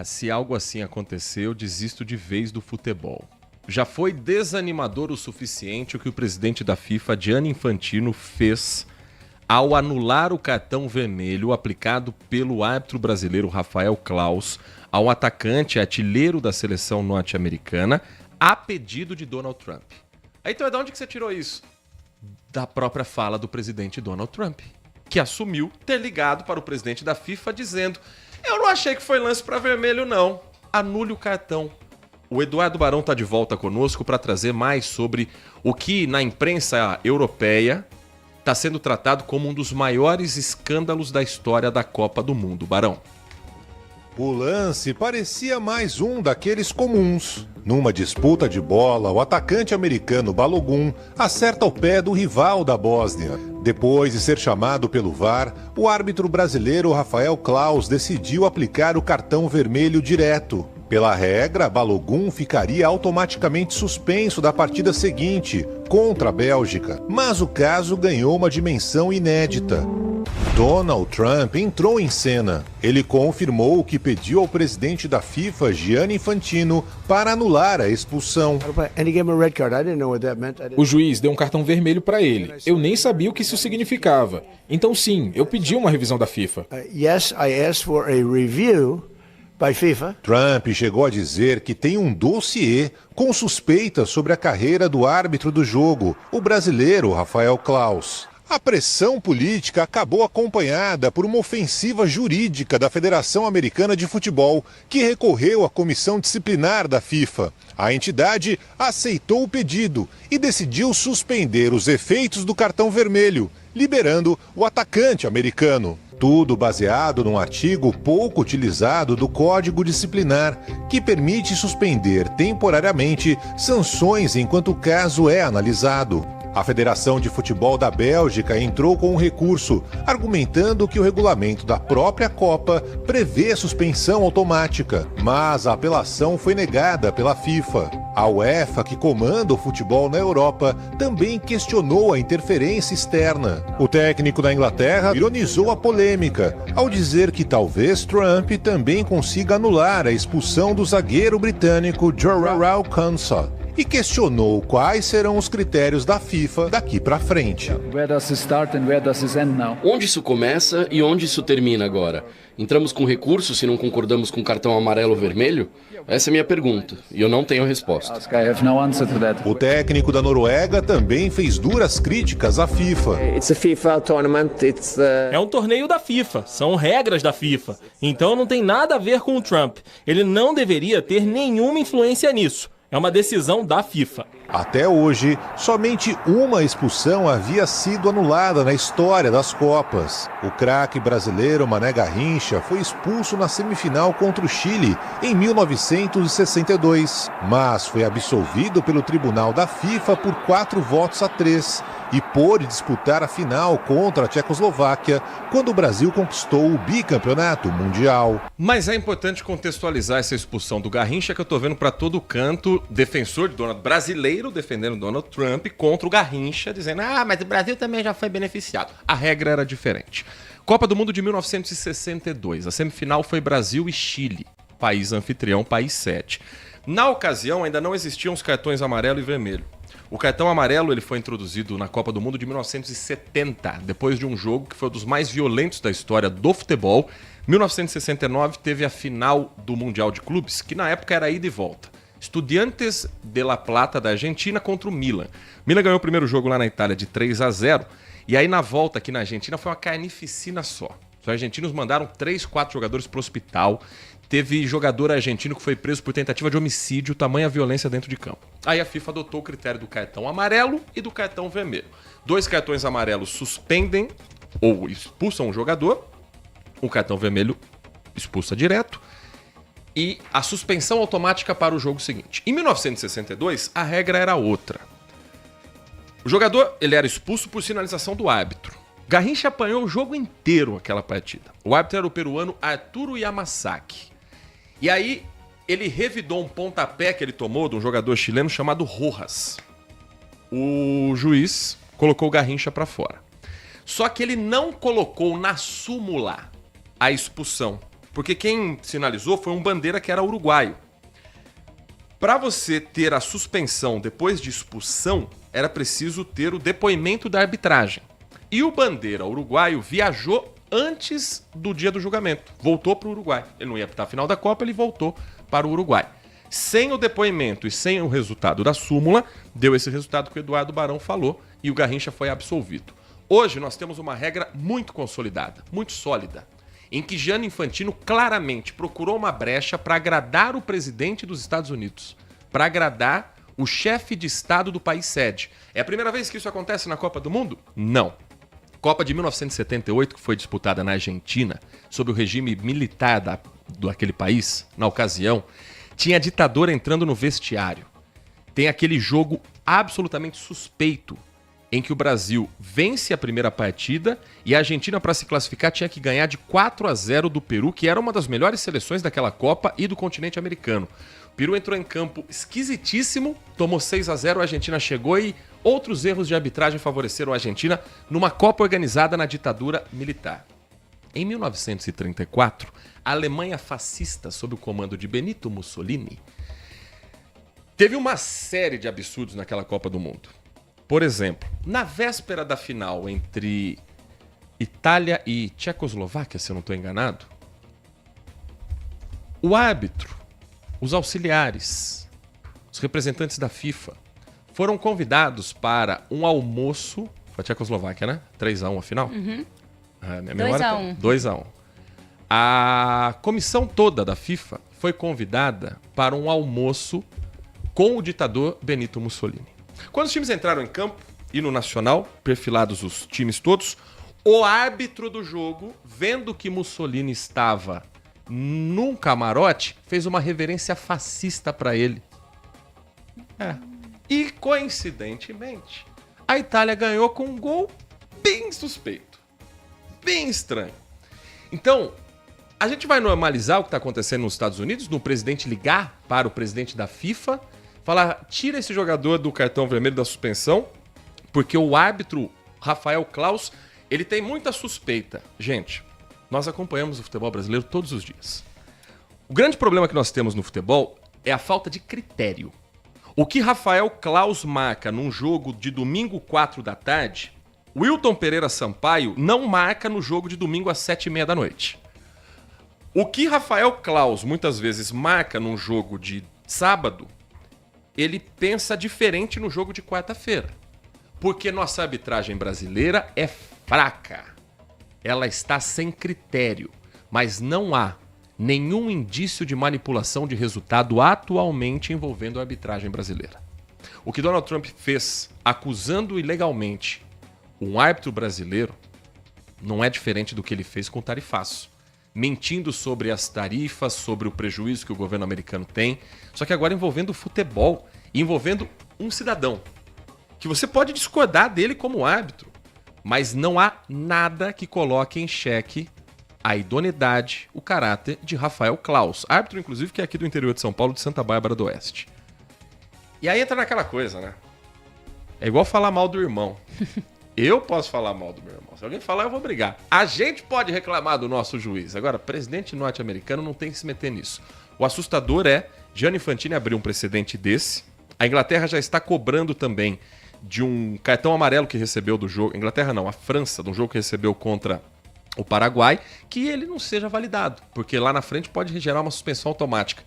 Se algo assim acontecer, eu desisto de vez do futebol. Já foi desanimador o suficiente o que o presidente da FIFA, Gianni Infantino, fez ao anular o cartão vermelho aplicado pelo árbitro brasileiro Rafael Claus ao atacante artilheiro da seleção norte-americana a pedido de Donald Trump. Aí, então, de onde que você tirou isso? Da própria fala do presidente Donald Trump, que assumiu ter ligado para o presidente da FIFA dizendo: eu não achei que foi lance para vermelho, não. Anule o cartão. O Eduardo Barão está de volta conosco para trazer mais sobre o que na imprensa europeia está sendo tratado como um dos maiores escândalos da história da Copa do Mundo. Barão. O lance parecia mais um daqueles comuns. Numa disputa de bola, o atacante americano Balogun acerta o pé do rival da Bósnia. Depois de ser chamado pelo VAR, o árbitro brasileiro Rafael Claus decidiu aplicar o cartão vermelho direto. Pela regra, Balogun ficaria automaticamente suspenso da partida seguinte, contra a Bélgica. Mas o caso ganhou uma dimensão inédita. Donald Trump entrou em cena. Ele confirmou o que pediu ao presidente da FIFA, Gianni Infantino, para anular a expulsão. O juiz deu um cartão vermelho para ele. Eu nem sabia o que isso significava. Então sim, eu pedi uma revisão da FIFA. Trump chegou a dizer que tem um dossiê com suspeitas sobre a carreira do árbitro do jogo, o brasileiro Rafael Claus. A pressão política acabou acompanhada por uma ofensiva jurídica da Federação Americana de Futebol, que recorreu à comissão disciplinar da FIFA. A entidade aceitou o pedido e decidiu suspender os efeitos do cartão vermelho, liberando o atacante americano. Tudo baseado num artigo pouco utilizado do Código Disciplinar, que permite suspender temporariamente sanções enquanto o caso é analisado. A Federação de Futebol da Bélgica entrou com um recurso, argumentando que o regulamento da própria Copa prevê suspensão automática, mas a apelação foi negada pela FIFA. A UEFA, que comanda o futebol na Europa, também questionou a interferência externa. O técnico da Inglaterra ironizou a polêmica, ao dizer que talvez Trump também consiga anular a expulsão do zagueiro britânico Jarrell Quansah, e questionou quais serão os critérios da FIFA daqui para frente. Onde isso começa e onde isso termina agora? Entramos com recurso se não concordamos com o cartão amarelo ou vermelho? Essa é a minha pergunta, e eu não tenho resposta. O técnico da Noruega também fez duras críticas à FIFA. É um torneio da FIFA, são regras da FIFA. Então não tem nada a ver com o Trump. Ele não deveria ter nenhuma influência nisso. É uma decisão da FIFA. Até hoje, somente uma expulsão havia sido anulada na história das Copas. O craque brasileiro Mané Garrincha foi expulso na semifinal contra o Chile em 1962, mas foi absolvido pelo Tribunal da FIFA por 4-3 e pôde disputar a final contra a Tchecoslováquia quando o Brasil conquistou o bicampeonato mundial. Mas é importante contextualizar essa expulsão do Garrincha, que eu tô vendo para todo canto, defensor de Donald brasileiro defendendo Donald Trump contra o Garrincha, dizendo: mas o Brasil também já foi beneficiado. A regra era diferente. Copa do Mundo de 1962. A semifinal foi Brasil e Chile. País anfitrião, país 7. Na ocasião, ainda não existiam os cartões amarelo e vermelho. O cartão amarelo ele foi introduzido na Copa do Mundo de 1970, depois de um jogo que foi um dos mais violentos da história do futebol. 1969 teve a final do Mundial de Clubes, que na época era ida e volta. Estudiantes de La Plata da Argentina contra o Milan. Milan ganhou o primeiro jogo lá na Itália de 3-0, e aí na volta aqui na Argentina foi uma carnificina só. Os argentinos mandaram 3-4 jogadores pro hospital. Teve jogador argentino que foi preso por tentativa de homicídio, tamanha violência dentro de campo. Aí a FIFA adotou o critério do cartão amarelo e do cartão vermelho. 2 cartões amarelos suspendem ou expulsam o jogador, o cartão vermelho expulsa direto, e a suspensão automática para o jogo seguinte. Em 1962, a regra era outra. O jogador ele era expulso por sinalização do árbitro. Garrincha apanhou o jogo inteiro aquela partida. O árbitro era o peruano Arturo Yamasaki. E aí, ele revidou um pontapé que ele tomou de um jogador chileno chamado Rojas. O juiz colocou o Garrincha para fora. Só que ele não colocou na súmula a expulsão, porque quem sinalizou foi um bandeira que era uruguaio. Para você ter a suspensão depois de expulsão, era preciso ter o depoimento da arbitragem. E o bandeira uruguaio viajou antes do dia do julgamento. Voltou para o Uruguai. Ele não ia apitar a final da Copa, ele voltou para o Uruguai. Sem o depoimento e sem o resultado da súmula, deu esse resultado que o Eduardo Barão falou e o Garrincha foi absolvido. Hoje nós temos uma regra muito consolidada, muito sólida, em que Gianni Infantino claramente procurou uma brecha para agradar o presidente dos Estados Unidos, para agradar o chefe de Estado do país sede. É a primeira vez que isso acontece na Copa do Mundo? Não. Copa de 1978, que foi disputada na Argentina, sob o regime militar daquele país, na ocasião, tinha ditador entrando no vestiário. Tem aquele jogo absolutamente suspeito, em que o Brasil vence a primeira partida e a Argentina, para se classificar, tinha que ganhar de 4-0 do Peru, que era uma das melhores seleções daquela Copa e do continente americano. O Peru entrou em campo esquisitíssimo, tomou 6-0, a Argentina chegou e outros erros de arbitragem favoreceram a Argentina numa Copa organizada na ditadura militar. Em 1934, a Alemanha fascista, sob o comando de Benito Mussolini, teve uma série de absurdos naquela Copa do Mundo. Por exemplo, na véspera da final entre Itália e Tchecoslováquia, se eu não estou enganado, o árbitro, os auxiliares, os representantes da FIFA foram convidados para um almoço Foi a Tchecoslováquia, né? 3-1 a final? Uhum. Minha memória 2-1. A comissão toda da FIFA foi convidada para um almoço com o ditador Benito Mussolini. Quando os times entraram em campo, e no Nacional, perfilados os times todos, o árbitro do jogo, vendo que Mussolini estava num camarote, fez uma reverência fascista para ele. E, coincidentemente, a Itália ganhou com um gol bem suspeito. Bem estranho. Então, a gente vai normalizar o que está acontecendo nos Estados Unidos, no presidente ligar para o presidente da FIFA, falar, tira esse jogador do cartão vermelho da suspensão, porque o árbitro Rafael Claus, ele tem muita suspeita. Gente, nós acompanhamos o futebol brasileiro todos os dias. O grande problema que nós temos no futebol é a falta de critério. O que Rafael Claus marca num jogo de domingo 4 da tarde, Wilton Pereira Sampaio não marca no jogo de domingo às 7h30 da noite. O que Rafael Claus muitas vezes marca num jogo de sábado, ele pensa diferente no jogo de quarta-feira. Porque nossa arbitragem brasileira é fraca. Ela está sem critério, mas não há nenhum indício de manipulação de resultado atualmente envolvendo a arbitragem brasileira. O que Donald Trump fez acusando ilegalmente um árbitro brasileiro não é diferente do que ele fez com o tarifaço. Mentindo sobre as tarifas, sobre o prejuízo que o governo americano tem, só que agora envolvendo o futebol, envolvendo um cidadão, que você pode discordar dele como árbitro, mas não há nada que coloque em xeque a idoneidade, o caráter de Rafael Claus, árbitro inclusive que é aqui do interior de São Paulo, de Santa Bárbara do Oeste. E aí entra naquela coisa, né? É igual falar mal do irmão. Eu posso falar mal do meu irmão. Se alguém falar, eu vou brigar. A gente pode reclamar do nosso juiz. Agora, presidente norte-americano não tem que se meter nisso. O assustador é Gianni Infantino abrir um precedente desse. A Inglaterra já está cobrando também de um cartão amarelo que recebeu do jogo. Inglaterra não, a França, de um jogo que recebeu contra o Paraguai, que ele não seja validado, porque lá na frente pode gerar uma suspensão automática.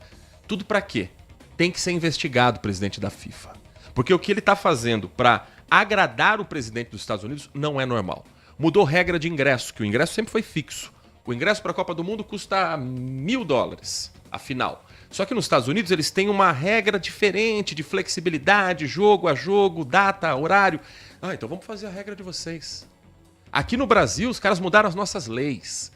Tudo para quê? Tem que ser investigado o presidente da FIFA. Porque o que ele está fazendo para agradar o presidente dos Estados Unidos não é normal. Mudou regra de ingresso, que o ingresso sempre foi fixo. O ingresso para a Copa do Mundo custa $1.000, a final. Só que nos Estados Unidos eles têm uma regra diferente de flexibilidade, jogo a jogo, data, horário. Então vamos fazer a regra de vocês. Aqui no Brasil os caras mudaram as nossas leis.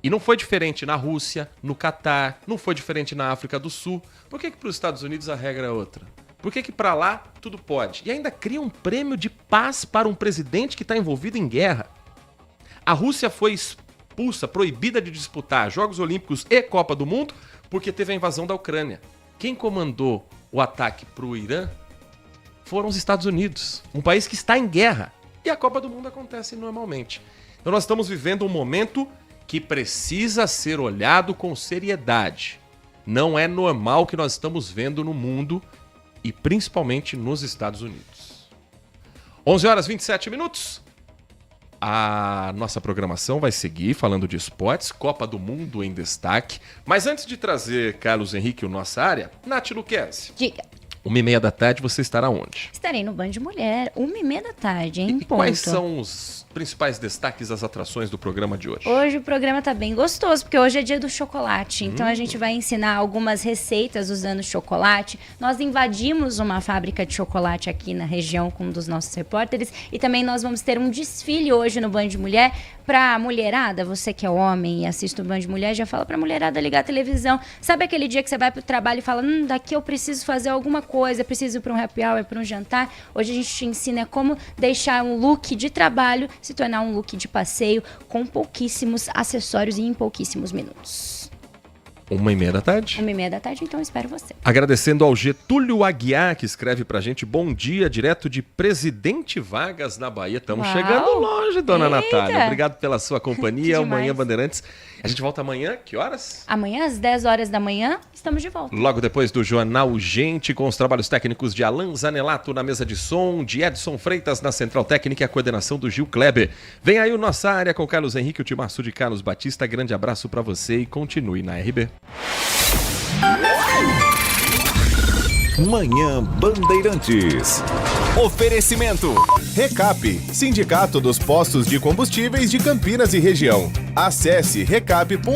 E não foi diferente na Rússia, no Catar, não foi diferente na África do Sul. Por que para os Estados Unidos a regra é outra? Por que para lá tudo pode? E ainda cria um prêmio de paz para um presidente que está envolvido em guerra. A Rússia foi expulsa, proibida de disputar Jogos Olímpicos e Copa do Mundo porque teve a invasão da Ucrânia. Quem comandou o ataque para o Irã foram os Estados Unidos, um país que está em guerra. E a Copa do Mundo acontece normalmente. Então nós estamos vivendo um momento que precisa ser olhado com seriedade. Não é normal o que nós estamos vendo no mundo e principalmente nos Estados Unidos. 11h27. A nossa programação vai seguir falando de esportes, Copa do Mundo em destaque. Mas antes de trazer Carlos Henrique, o nossa área, Nath Luquezzi. Diga. 1h30 da tarde, você estará onde? Estarei no Band Mulher, 1h30 da tarde, hein? E quais são os principais destaques das atrações do programa de hoje? Hoje o programa tá bem gostoso, porque hoje é dia do chocolate. Então a gente vai ensinar algumas receitas usando chocolate. Nós invadimos uma fábrica de chocolate aqui na região com um dos nossos repórteres. E também nós vamos ter um desfile hoje no Band Mulher pra mulherada. Você que é homem e assiste o Band Mulher, já fala pra mulherada ligar a televisão. Sabe aquele dia que você vai pro trabalho e fala, daqui eu preciso fazer alguma coisa, preciso ir pra um happy hour, pra um jantar. Hoje a gente te ensina como deixar um look de trabalho se tornar um look de passeio com pouquíssimos acessórios e em pouquíssimos minutos. 1h30 da tarde? 1h30 da tarde, então espero você. Agradecendo ao Getúlio Aguiar, que escreve pra gente, bom dia, direto de Presidente Vargas, na Bahia. Estamos chegando longe, dona Natália. Obrigado pela sua companhia. Amanhã, Bandeirantes. A gente volta amanhã, que horas? Amanhã, às 10 horas da manhã, estamos de volta. Logo depois do Jornal Gente, com os trabalhos técnicos de Alan Zanelato na mesa de som, de Edson Freitas na Central Técnica e a coordenação do Gil Kleber. Vem aí o Nossa Área com Carlos Henrique, o timaço de Carlos Batista. Grande abraço pra você e continue na RB. Manhã Bandeirantes. Oferecimento. Recap, Sindicato dos Postos de Combustíveis de Campinas e Região. Acesse recap.org.br.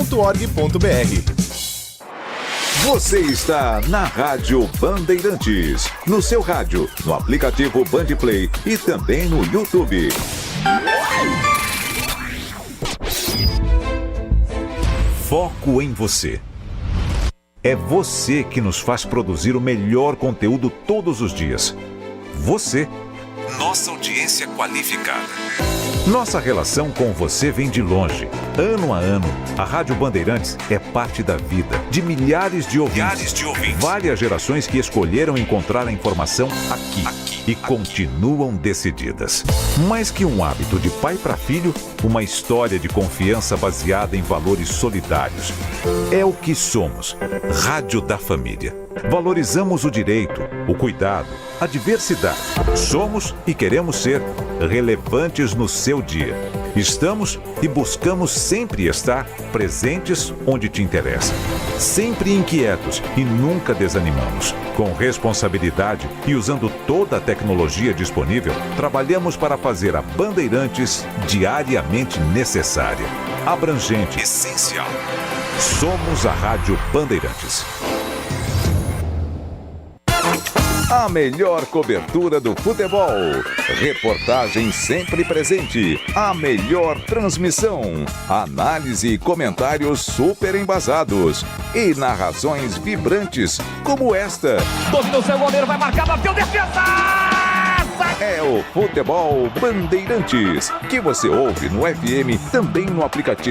Você está na Rádio Bandeirantes. No seu rádio, no aplicativo Bandplay e também no YouTube. Foco em você. É você que nos faz produzir o melhor conteúdo todos os dias. Você, nossa audiência qualificada. Nossa relação com você vem de longe. Ano a ano, a Rádio Bandeirantes é parte da vida de milhares de ouvintes. Várias gerações que escolheram encontrar a informação aqui e continuam decididas. Mais que um hábito de pai para filho, uma história de confiança baseada em valores solidários. É o que somos. Rádio da Família. Valorizamos o direito, o cuidado, a diversidade. Somos e queremos ser relevantes no seu dia. Estamos e buscamos sempre estar presentes onde te interessa. Sempre inquietos e nunca desanimamos. Com responsabilidade e usando toda a tecnologia disponível, trabalhamos para fazer a Bandeirantes diariamente necessária, abrangente, essencial. Somos a Rádio Bandeirantes. A melhor cobertura do futebol. Reportagem sempre presente. A melhor transmissão. Análise e comentários super embasados. E narrações vibrantes, como esta. Dominou seu goleiro, vai marcar, bateu, defesa! É o Futebol Bandeirantes, que você ouve no FM, também no aplicativo